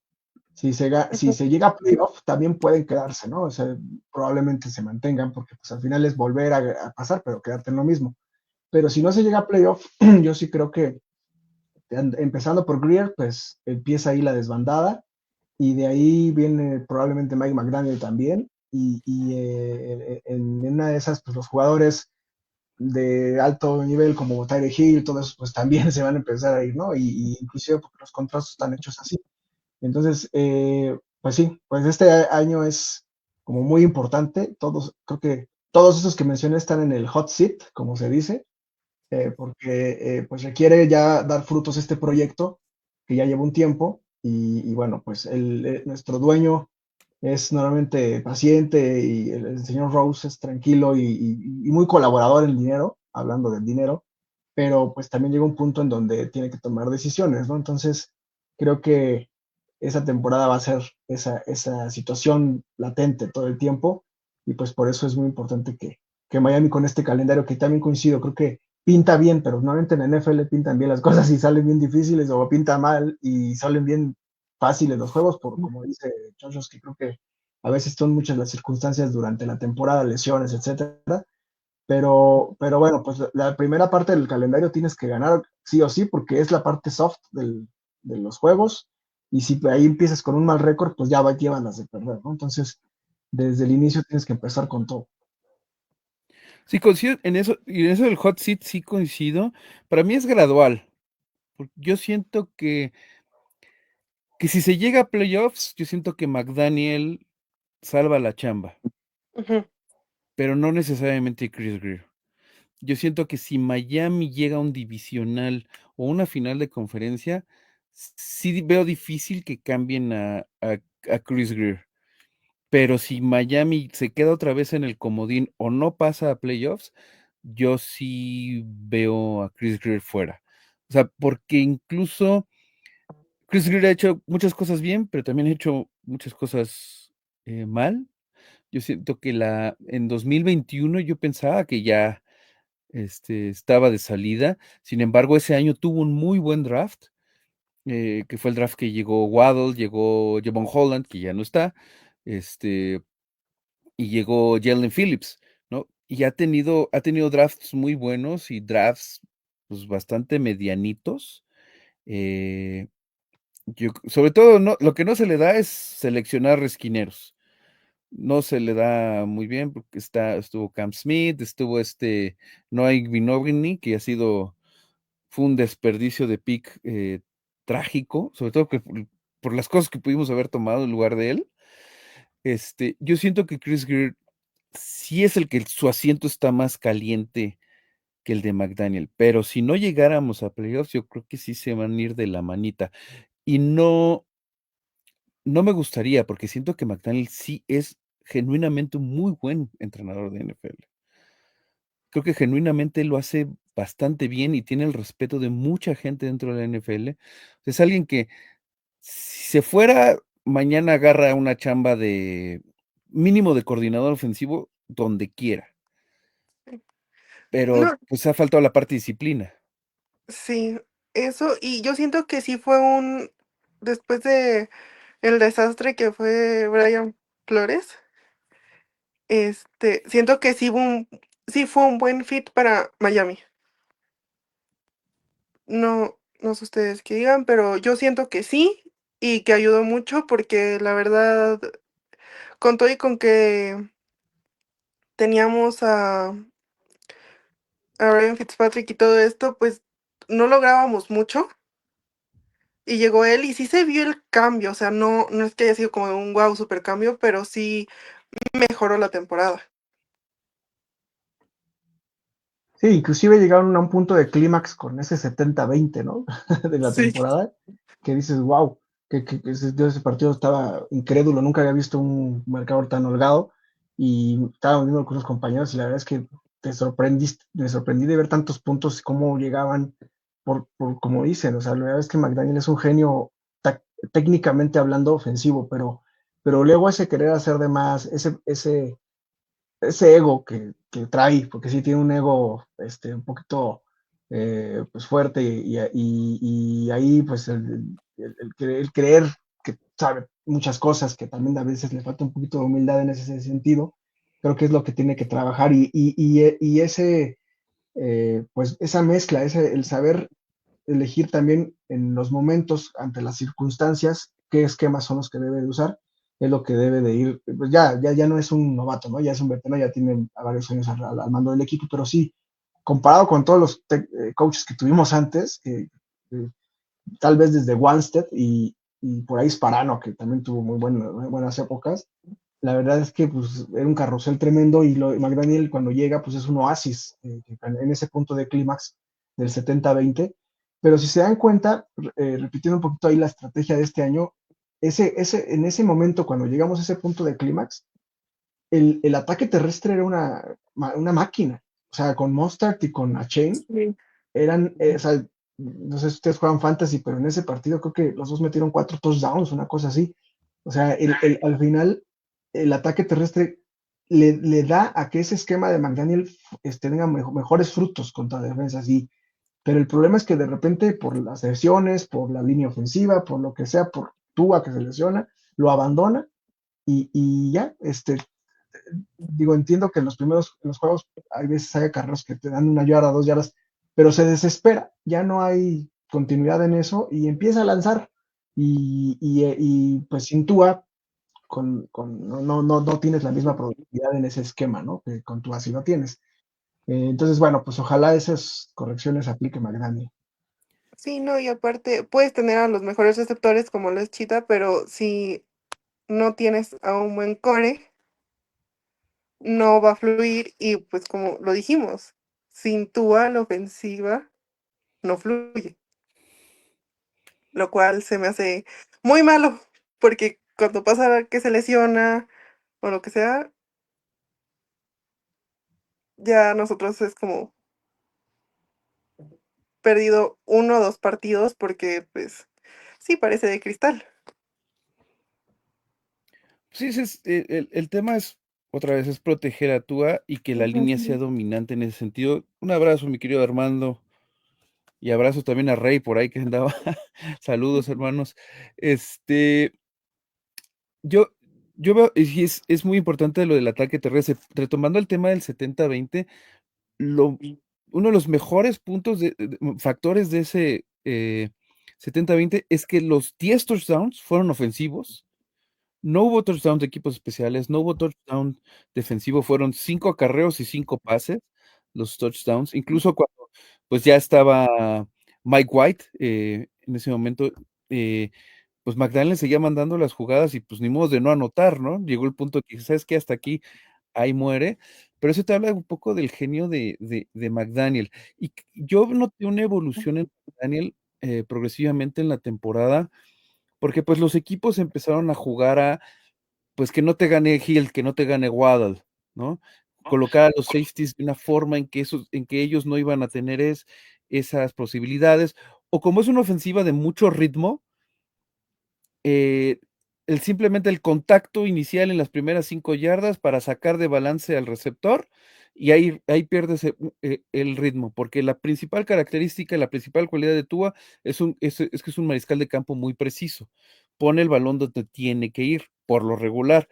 Si Ujú. se llega a playoff, también pueden quedarse, ¿no? O sea, probablemente se mantengan, porque pues al final es volver a pasar, pero quedarte en lo mismo. Pero si no se llega a playoff, yo sí creo que empezando por Greer, pues empieza ahí la desbandada, y de ahí viene probablemente Mike McDaniel también, y en una de esas, pues los jugadores de alto nivel como Tyre Hill, todo eso, pues también se van a empezar a ir, ¿no? Y inclusive porque los contratos están hechos así. Entonces, pues sí, pues este año es como muy importante. Creo que todos esos que mencioné están en el hot seat, como se dice, porque pues requiere ya dar frutos este proyecto que ya lleva un tiempo y bueno, pues nuestro dueño es normalmente paciente y el señor Rose es tranquilo y muy colaborador en dinero, hablando del dinero, pero pues también llega un punto en donde tiene que tomar decisiones, ¿no? Entonces, creo que esa temporada va a ser esa situación latente todo el tiempo y pues por eso es muy importante que Miami con este calendario, que también coincido, creo que pinta bien, pero normalmente en la NFL pintan bien las cosas y salen bien difíciles o pinta mal y salen bien fáciles los juegos, como dice Chochos, que creo que a veces son muchas las circunstancias durante la temporada, lesiones, etcétera, pero bueno, pues la primera parte del calendario tienes que ganar sí o sí, porque es la parte soft de los juegos, y si ahí empiezas con un mal récord, pues ya llevan las de perder, ¿no? Entonces, desde el inicio tienes que empezar con todo. Sí, coincido en eso, y en eso del hot seat sí coincido. Para mí es gradual, porque yo siento que si se llega a playoffs, yo siento que McDaniel salva la chamba, Ujú. pero no necesariamente Chris Greer. Yo siento que si Miami llega a un divisional o una final de conferencia, sí veo difícil que cambien a Chris Greer. Pero si Miami se queda otra vez en el comodín o no pasa a playoffs, yo sí veo a Chris Greer fuera. O sea, porque incluso Chris Greer ha hecho muchas cosas bien, pero también ha hecho muchas cosas mal. Yo siento que en 2021 yo pensaba que ya estaba de salida. Sin embargo, ese año tuvo un muy buen draft, que fue el draft que llegó Waddle, llegó Javon Holland, que ya no está, este, y llegó Jalen Phillips, ¿no? Y ha tenido drafts muy buenos y drafts pues, bastante medianitos. eh, Sobre todo, lo que no se le da es seleccionar esquineros. No se le da muy bien porque estuvo Cam Smith, estuvo Noah Igbinoghene, que fue un desperdicio de pick trágico, sobre todo que por las cosas que pudimos haber tomado en lugar de él. Yo siento que Chris Greer sí es el que su asiento está más caliente que el de McDaniel, pero si no llegáramos a playoffs, yo creo que sí se van a ir de la manita. Y no me gustaría, porque siento que McDaniel sí es genuinamente un muy buen entrenador de NFL. Creo que genuinamente lo hace bastante bien y tiene el respeto de mucha gente dentro de la NFL. Es alguien que si se fuera, mañana agarra una chamba de mínimo de coordinador ofensivo donde quiera, pero No, pues ha faltado la parte de disciplina. sí, eso, y yo siento que sí fue después de el desastre que fue Brian Flores, siento que sí fue un buen fit para Miami. No, no sé ustedes qué digan, pero yo siento que sí y que ayudó mucho porque la verdad, con todo y con que teníamos a Ryan Fitzpatrick y todo esto, pues no lográbamos mucho. Y llegó él y sí se vio el cambio, o sea, no es que haya sido como un wow super cambio, pero sí mejoró la temporada. Sí, inclusive llegaron a un punto de clímax con ese 70-20, ¿no? De la Sí. temporada, que dices, wow, yo ese partido estaba incrédulo, nunca había visto un marcador tan holgado y estaba viendo con los compañeros y la verdad es que me sorprendí de ver tantos puntos y cómo llegaban como dicen, o sea, la verdad es que McDaniel es un genio técnicamente hablando ofensivo, pero luego ese querer hacer de más, ese ego que trae, porque sí tiene un ego un poquito pues fuerte y ahí pues el creer que sabe muchas cosas, que también a veces le falta un poquito de humildad en ese sentido, creo que es lo que tiene que trabajar y ese, pues esa mezcla, el saber elegir también en los momentos, ante las circunstancias, qué esquemas son los que debe de usar, es lo que debe de ir, pues ya no es un novato, ¿no? Ya es un veterano, ya tiene a varios años al mando del equipo, pero sí, comparado con todos los coaches que tuvimos antes, tal vez desde Wanstead y por ahí Sparano, que también tuvo muy buenas épocas, la verdad es que pues, era un carrusel tremendo y McDaniel cuando llega pues es un oasis en ese punto de clímax del 70-20. Pero si se dan cuenta, repitiendo un poquito ahí la estrategia de este año, en ese momento cuando llegamos a ese punto de clímax, el ataque terrestre era una máquina. O sea, con Mostert y con Achane Sí. eran, o sea, no sé si ustedes juegan fantasy, pero en ese partido creo que los dos metieron 4 touchdowns, una cosa así. O sea, al final, el ataque terrestre le da a que ese esquema de McDaniel tenga mejores frutos contra defensas. Pero el problema es que de repente, por las lesiones, por la línea ofensiva, por lo que sea, por Tua que se lesiona, lo abandona y ya, digo, entiendo que en los juegos hay veces hay carreros que te dan 1 yarda, 2 yardas, pero se desespera, ya no hay continuidad en eso y empieza a lanzar pues sin Tua no tienes la misma productividad en ese esquema, ¿no? Que con Tua sí lo tienes. Entonces, bueno, pues ojalá esas correcciones aplique McDaniel. Sí, no, y aparte puedes tener a los mejores receptores como lo es Chita, pero si no tienes a un buen core, no va a fluir y pues como lo dijimos, sin Tua la ofensiva no fluye, lo cual se me hace muy malo, porque cuando pasa que se lesiona o lo que sea, ya nosotros es como perdido 1 o 2 partidos porque pues sí parece de cristal. Sí, el tema es, otra vez, es proteger a Tua y que la línea sea Ujú. dominante en ese sentido. Un abrazo, mi querido Armando, y abrazo también a Rey por ahí que andaba. Saludos, hermanos. Este, yo, yo veo, y sí es muy importante lo del ataque terrestre. Retomando el tema del 70-20, lo, uno de los mejores puntos factores de ese 70-20 es que los 10 touchdowns fueron ofensivos. No hubo touchdown de equipos especiales, no hubo touchdown defensivo, fueron 5 acarreos y 5 pases, los touchdowns, incluso cuando pues ya estaba Mike White en ese momento, pues McDaniel seguía mandando las jugadas y pues ni modo de no anotar, ¿no? Llegó el punto que, ¿sabes qué? Hasta aquí, ahí muere. Pero eso te habla un poco del genio de McDaniel. Y yo noté una evolución en McDaniel progresivamente en la temporada, porque pues los equipos empezaron a jugar a, pues que no te gane Hill, que no te gane Waddle, ¿no? Colocar a los safeties de una forma en que ellos no iban a tener esas posibilidades, o como es una ofensiva de mucho ritmo, eh, simplemente el contacto inicial en las primeras 5 yardas para sacar de balance al receptor, y ahí pierdes el ritmo, porque la principal característica, la principal cualidad de Tua es que es un mariscal de campo muy preciso. Pone el balón donde tiene que ir, por lo regular.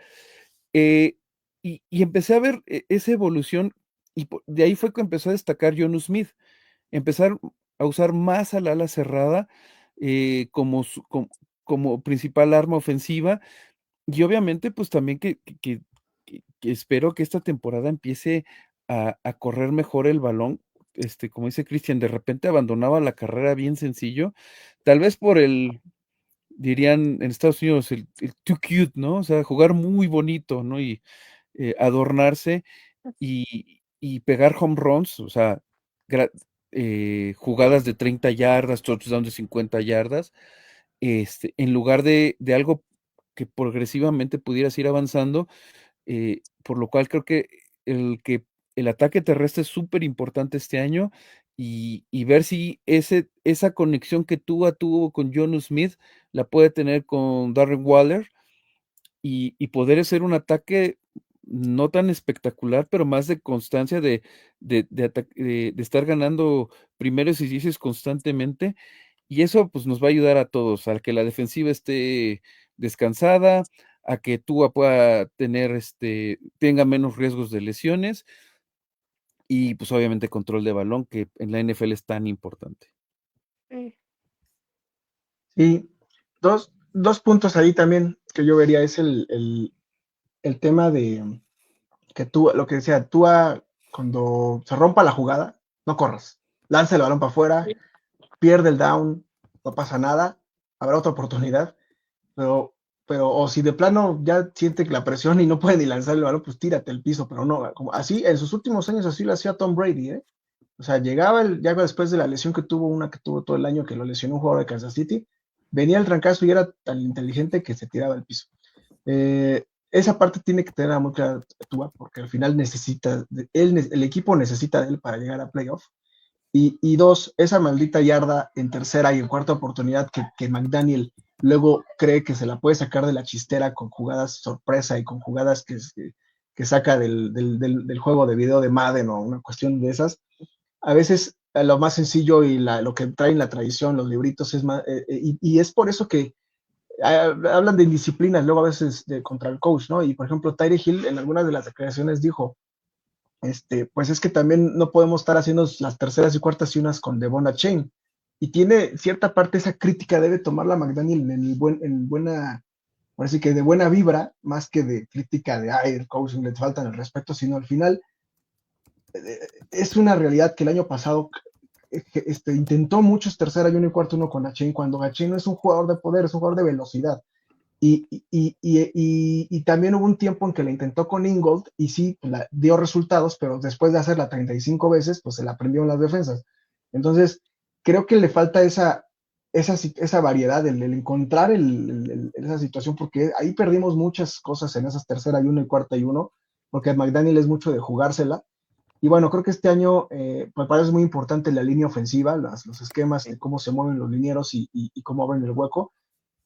Eh, y empecé a ver esa evolución, y de ahí fue que empezó a destacar Jonnu Smith. Empezar a usar más al ala cerrada como principal arma ofensiva, y obviamente pues también que espero que esta temporada empiece a correr mejor el balón. Como dice Cristian, de repente abandonaba la carrera bien sencillo, tal vez por dirían en Estados Unidos, el too cute, ¿no? O sea, jugar muy bonito, ¿no? Y adornarse y pegar home runs, o sea, gra jugadas de 30 yardas, touchdown de 50 yardas, en lugar de algo que progresivamente pudieras ir avanzando, por lo cual creo que el ataque terrestre es súper importante este año, y ver si esa conexión que Tua tuvo con Jonnu Smith la puede tener con Darren Waller, y poder hacer un ataque no tan espectacular, pero más de constancia de estar ganando primeros y dieces constantemente, y eso pues nos va a ayudar a todos, a que la defensiva esté descansada, a que Tua pueda tenga menos riesgos de lesiones, y pues obviamente control de balón, que en la NFL es tan importante. Sí. Y dos puntos ahí también que yo vería es el tema de que tú, lo que decía, tú cuando se rompa la jugada, no corras, lanza el balón para afuera, pierde el down, no pasa nada, habrá otra oportunidad, pero, o si de plano ya siente que la presión y no puede ni lanzar el balón, pues tírate al piso, pero no, como así, en sus últimos años así lo hacía Tom Brady, ¿eh? O sea, llegaba ya después de la lesión que tuvo, una que tuvo todo el año, que lo lesionó un jugador de Kansas City, venía el trancazo y era tan inteligente que se tiraba al piso. Esa parte tiene que tener muy clara Tua, porque al final el equipo necesita de él para llegar a playoff. Y dos, esa maldita yarda en tercera y en cuarta oportunidad que McDaniel luego cree que se la puede sacar de la chistera con jugadas sorpresa y con jugadas que saca del juego de video de Madden o una cuestión de esas. A veces lo más sencillo y lo que traen la tradición, los libritos, es más, y es por eso que hablan de indisciplinas luego a veces contra el coach, ¿no? Y por ejemplo, Tyreek Hill en algunas de las declaraciones dijo, pues es que también no podemos estar haciendo las terceras y cuartas y unas con Devon Chain. Y tiene cierta parte esa crítica, debe tomarla McDaniel en buena, parece que de buena vibra, más que de crítica de, ay, el coaching le faltan el respeto, sino al final es una realidad que el año pasado intentó muchos tercera y uno y cuarto uno con Chain, cuando Chain no es un jugador de poder, es un jugador de velocidad. Y también hubo un tiempo en que la intentó con Ingold y sí, dio resultados, pero después de hacerla 35 veces, pues se la aprendió en las defensas. Entonces, creo que le falta esa variedad, el encontrar esa situación, porque ahí perdimos muchas cosas en esas tercera y uno y cuarta y uno, porque McDaniel es mucho de jugársela. Y bueno, creo que este año me parece muy importante la línea ofensiva, los esquemas de cómo se mueven los linieros y cómo abren el hueco.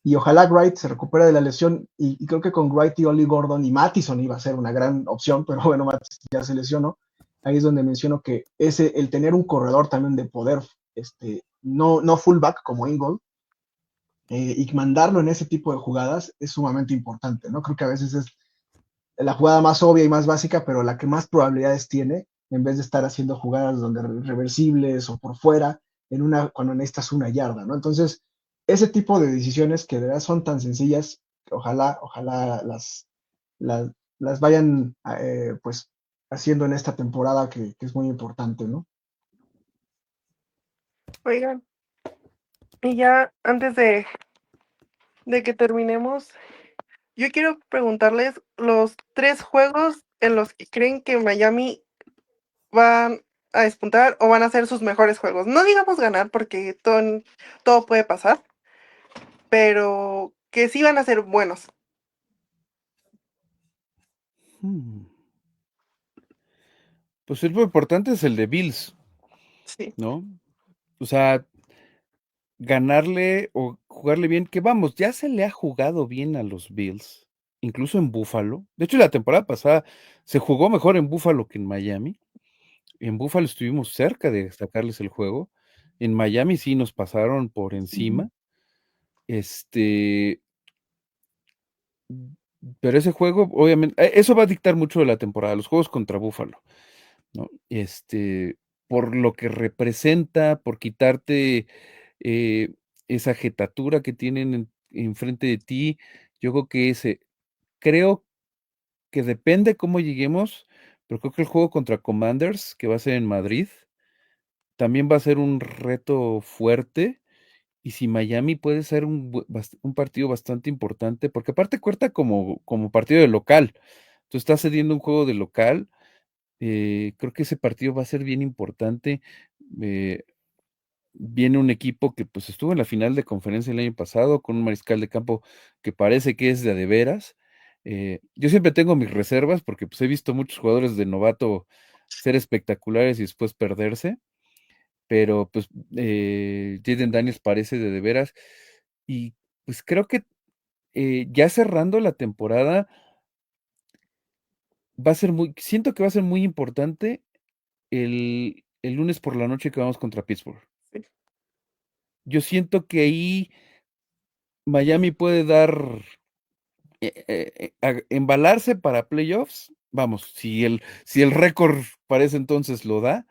Y ojalá Wright se recupere de la lesión, y creo que con Wright y Oli Gordon y Mattison iba a ser una gran opción, pero bueno, Mattison ya se lesionó. Ahí es donde menciono que el tener un corredor también de poder, no fullback como Ingold, y mandarlo en ese tipo de jugadas es sumamente importante, ¿no? Creo que a veces es la jugada más obvia y más básica, pero la que más probabilidades tiene, en vez de estar haciendo jugadas donde reversibles o por fuera, cuando necesitas una yarda, ¿no? Entonces, ese tipo de decisiones que de verdad son tan sencillas, que ojalá las, las vayan pues haciendo en esta temporada que es muy importante, ¿no? Oigan, y ya antes de de que terminemos, yo quiero preguntarles los 3 juegos en los que creen que Miami van a despuntar o van a ser sus mejores juegos. No digamos ganar, porque todo puede pasar, pero que sí van a ser buenos. Hmm. Pues el muy importante es el de Bills, Sí. ¿no? O sea, ganarle o jugarle bien, que vamos, ya se le ha jugado bien a los Bills, incluso en Buffalo. De hecho, la temporada pasada se jugó mejor en Buffalo que en Miami. En Buffalo estuvimos cerca de sacarles el juego. En Miami sí nos pasaron por encima. Este, pero ese juego, obviamente, eso va a dictar mucho de la temporada, los juegos contra Buffalo, ¿no? Por lo que representa, por quitarte esa jetatura que tienen enfrente de ti. Yo creo que creo que depende cómo lleguemos, pero creo que el juego contra Commanders, que va a ser en Madrid, también va a ser un reto fuerte. Y si Miami puede ser un partido bastante importante, porque aparte cuenta como partido de local. Tú estás cediendo un juego de local. Creo que ese partido va a ser bien importante. eh, Viene un equipo que pues estuvo en la final de conferencia el año pasado con un mariscal de campo que parece que es de veras. Yo siempre tengo mis reservas porque pues he visto muchos jugadores de novato ser espectaculares y después perderse, pero pues Jaden Daniels parece de veras y pues creo que ya cerrando la temporada siento que va a ser muy importante el lunes por la noche que vamos contra Pittsburgh. Sí. Yo siento que ahí Miami puede dar, embalarse para playoffs, vamos, si el récord para ese entonces lo da,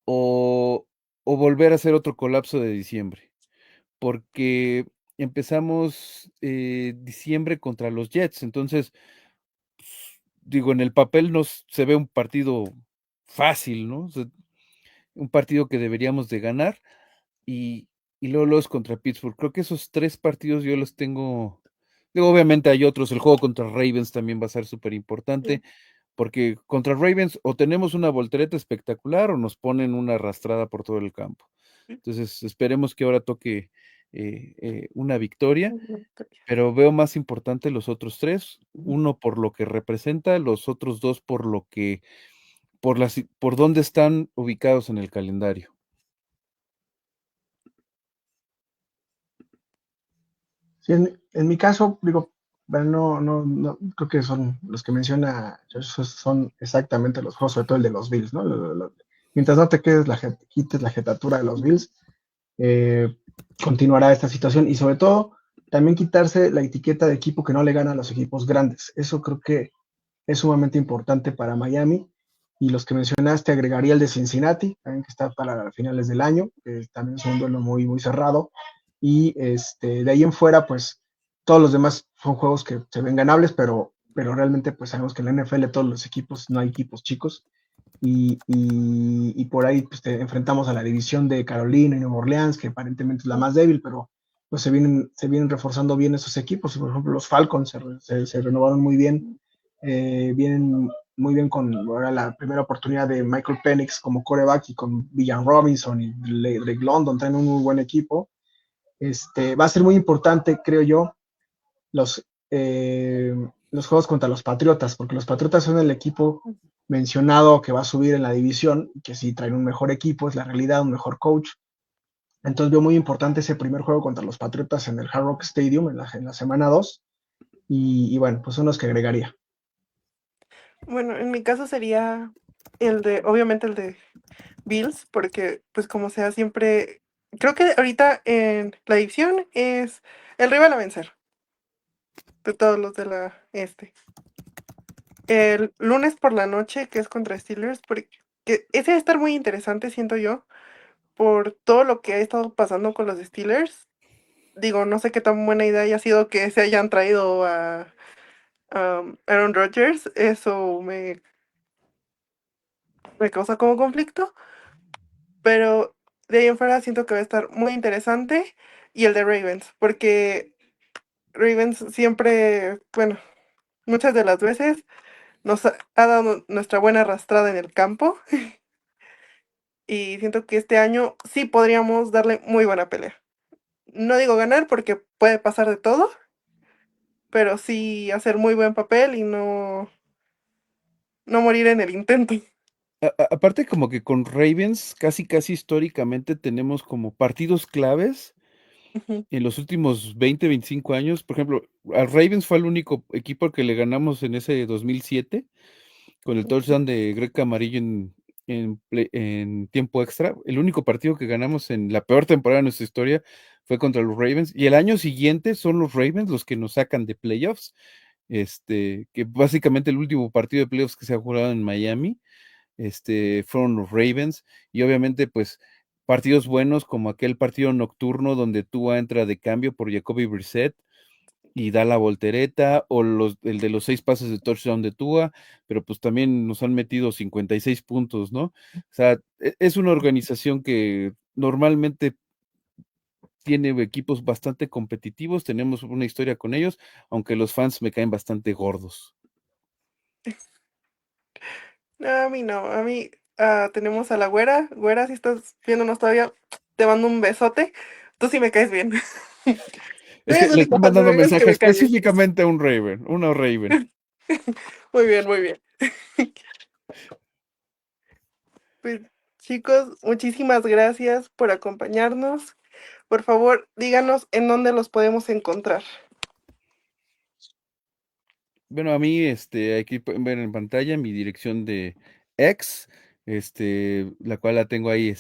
o, o volver a hacer otro colapso de diciembre, porque empezamos diciembre contra los Jets, entonces, pues, digo, en el papel se ve un partido fácil, ¿no? O sea, un partido que deberíamos de ganar, y, y luego los contra Pittsburgh. Creo que esos 3 partidos yo los tengo. Digo, obviamente hay otros. El juego contra Ravens también va a ser súper importante. Sí. Porque contra Ravens o tenemos una voltereta espectacular o nos ponen una arrastrada por todo el campo. Sí. Entonces, esperemos que ahora toque una victoria. Una victoria. Pero veo más importante los otros 3. Uno por lo que representa, los otros 2 por dónde están ubicados en el calendario. Sí, en mi caso, digo, bueno, no, creo que son los que menciona, son exactamente los juegos, sobre todo el de los Bills, ¿no? Mientras no te quites la jetatura de los Bills, eh, continuará esta situación y sobre todo también quitarse la etiqueta de equipo que no le gana a los equipos grandes. Eso creo que es sumamente importante para Miami. Y los que mencionaste, agregaría el de Cincinnati, también que está para finales del año, que también es un duelo muy, muy cerrado. Y de ahí en fuera, pues todos los demás son juegos que se ven ganables, pero realmente pues sabemos que en la NFL todos los equipos, no hay equipos chicos. Y por ahí pues, enfrentamos a la división de Carolina y Nueva Orleans, que aparentemente es la más débil, pero pues se vienen reforzando bien esos equipos. Por ejemplo, los Falcons se renovaron muy bien, vienen muy bien con ahora la primera oportunidad de Michael Penix como coreback y con Villan Robinson y Drake London, traen un muy buen equipo. Va a ser muy importante, creo yo, los, los juegos contra los Patriotas, porque los Patriotas son el equipo mencionado que va a subir en la división, que sí traen un mejor equipo, es la realidad, un mejor coach. Entonces veo muy importante ese primer juego contra los Patriotas en el Hard Rock Stadium en la semana 2. Y bueno, pues son los que agregaría. Bueno, en mi caso sería obviamente el de Bills, porque pues como sea, siempre, creo que ahorita en la división es el rival a vencer de todos los de la El lunes por la noche, que es contra Steelers, porque ese va a estar muy interesante, siento yo, por todo lo que ha estado pasando con los Steelers. Digo, no sé qué tan buena idea haya sido que se hayan traído a Aaron Rodgers, eso me causa como conflicto, pero de ahí en fuera siento que va a estar muy interesante. Y el de Ravens, porque Ravens siempre, bueno, muchas de las veces nos ha dado nuestra buena arrastrada en el campo y siento que este año sí podríamos darle muy buena pelea. No digo ganar porque puede pasar de todo, pero sí hacer muy buen papel y no morir en el intento. Aparte como que con Ravens casi históricamente tenemos como partidos claves Ujú, en los últimos 20, 25 años. Por ejemplo, a Ravens fue el único equipo al que le ganamos en ese 2007 con el ujú. touchdown de Greg Camarillo en tiempo extra. El único partido que ganamos en la peor temporada de nuestra historia fue contra los Ravens. Y el año siguiente son los Ravens los que nos sacan de playoffs. Que básicamente el último partido de playoffs que se ha jugado en Miami, fueron los Ravens. Y obviamente, pues, partidos buenos como aquel partido nocturno donde Tua entra de cambio por Jacoby Brissett y da la voltereta, o el de los 6 pases de touchdown de Tua, pero pues también nos han metido 56 puntos, ¿no? O sea, es una organización que normalmente tiene equipos bastante competitivos, tenemos una historia con ellos, aunque los fans me caen bastante gordos. No, a mí no, a mí tenemos a la güera. Güera, si estás viéndonos todavía, te mando un besote. Tú sí me caes bien. Es Eres que el le único estoy fan de mandando Ravens que mensaje me cae bien. específicamente a un Raven, una Raven. Muy bien, muy bien. Pues, chicos, muchísimas gracias por acompañarnos. Por favor, díganos en dónde los podemos encontrar. Bueno, a mí, aquí pueden ver en pantalla mi dirección de X, la cual la tengo ahí,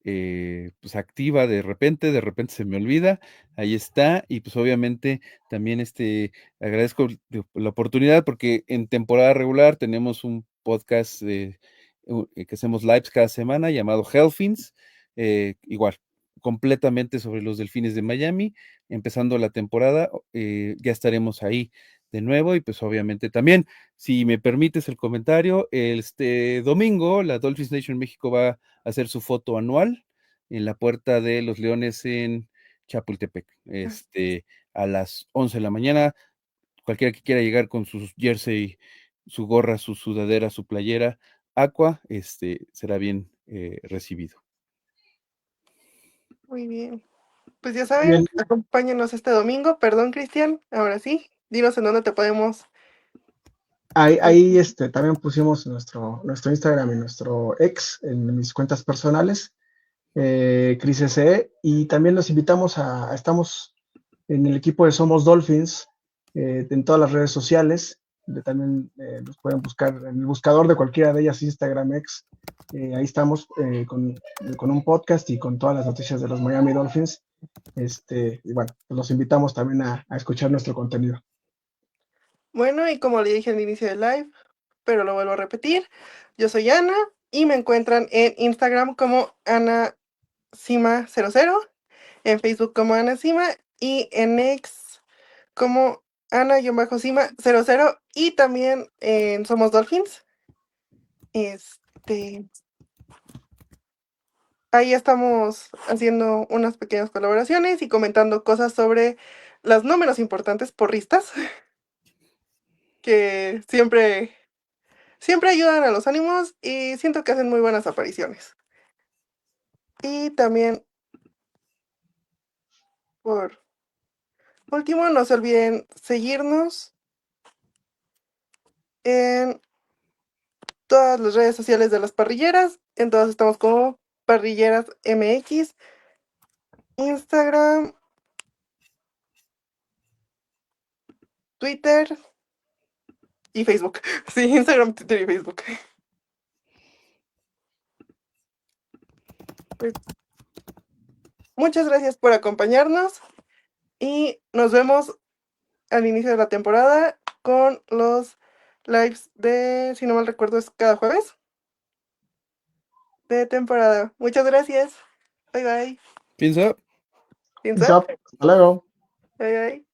pues activa de repente se me olvida, ahí está, y pues obviamente también agradezco la oportunidad porque en temporada regular tenemos un podcast que hacemos lives cada semana llamado Hellfins, igual, completamente sobre los Delfines de Miami, empezando la temporada, ya estaremos ahí de nuevo y pues obviamente también, si me permites el comentario, este domingo la Dolphins Nation México va a hacer su foto anual en la Puerta de los Leones en Chapultepec, a las 11 de la mañana. Cualquiera que quiera llegar con su jersey, su gorra, su sudadera, su playera, aqua, será bien recibido. Muy bien. Pues ya Muy saben, bien, acompáñenos este domingo. Perdón, Cristian. Ahora sí, dinos en dónde te podemos. ahí también pusimos nuestro Instagram y nuestro ex en mis cuentas personales, Cris SE, y también los invitamos estamos en el equipo de Somos Dolphins, en todas las redes sociales, también nos pueden buscar en el buscador de cualquiera de ellas, Instagram X, ahí estamos con un podcast y con todas las noticias de los Miami Dolphins, y bueno, pues los invitamos también a escuchar nuestro contenido. Bueno, y como le dije al inicio del live, pero lo vuelvo a repetir, yo soy Ana y me encuentran en Instagram como AnaCima00, en Facebook como AnaCima y en X como Ana-Cima00 y también en Somos Dolphins. Este, ahí estamos haciendo unas pequeñas colaboraciones y comentando cosas sobre las no menos importantes porristas, que siempre ayudan a los ánimos y siento que hacen muy buenas apariciones. Y también, por último, no se olviden seguirnos en todas las redes sociales de las parrilleras. En todas estamos como Parrilleras MX, Instagram, Twitter y Facebook. Sí, Instagram, Twitter y Facebook. Pues, muchas gracias por acompañarnos y nos vemos al inicio de la temporada con los lives de, si no mal recuerdo, es cada jueves de temporada. Muchas gracias. Bye bye. Piensa. Piensa. Hasta luego. Bye bye.